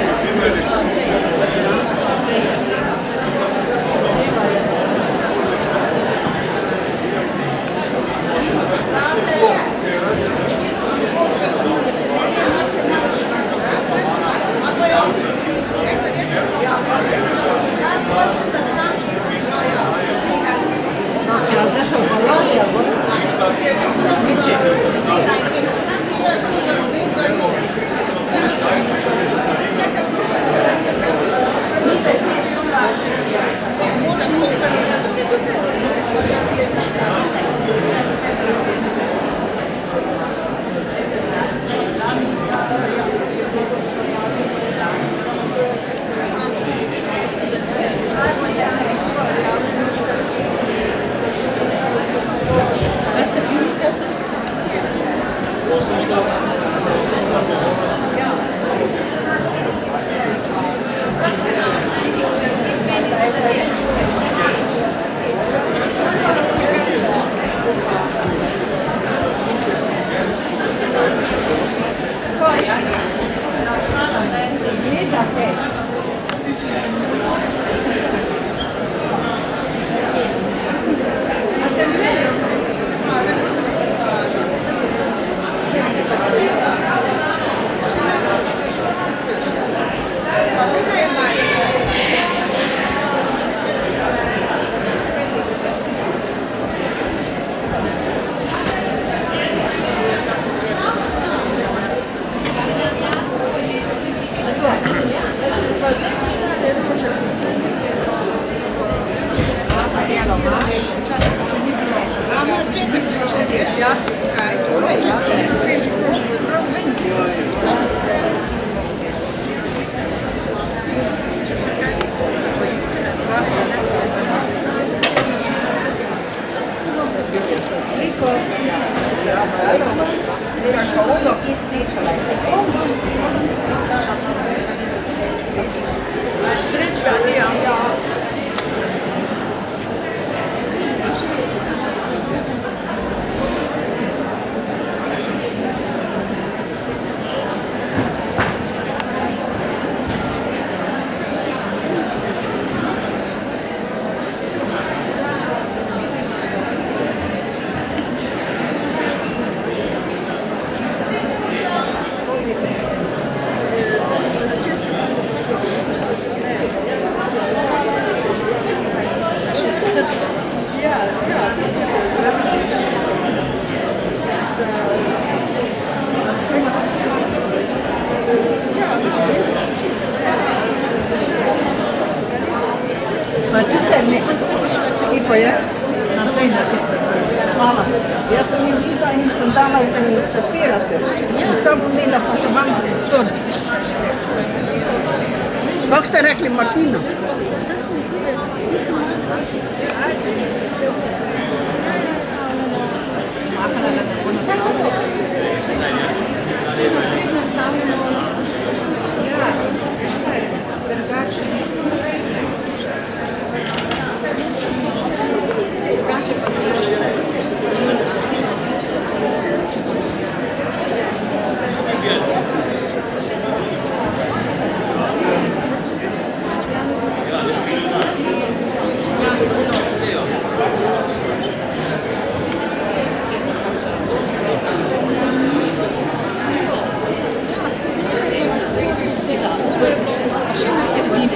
Ja, zdaj še v balonja, Jaz sem jim videla in sem dala za njih stopirati. Sem umela pa še vam to. Kako ste rekli, Martina? Vsi na srednjo stavimo. Ja, drugače. Drugače pa še na sredini.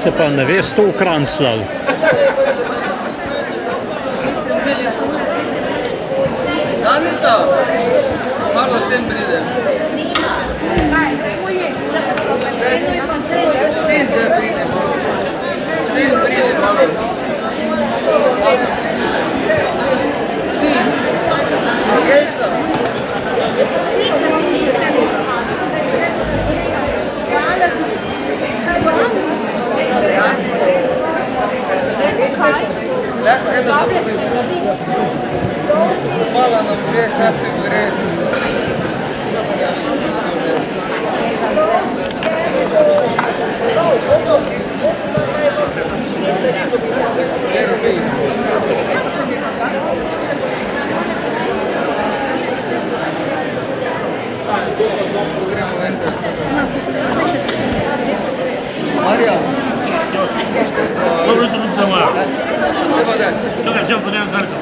Se pa ne veste v Kranjslav. Danica, malo sem pridem. Sem se pridem malo. Sem pridem malo. Jelca. Mala nam gre, šafi gre. Gremo enkrat. Marija. Dobro jutro, Luca moja. Dobar dan. Čekaj, čem podajem kartu.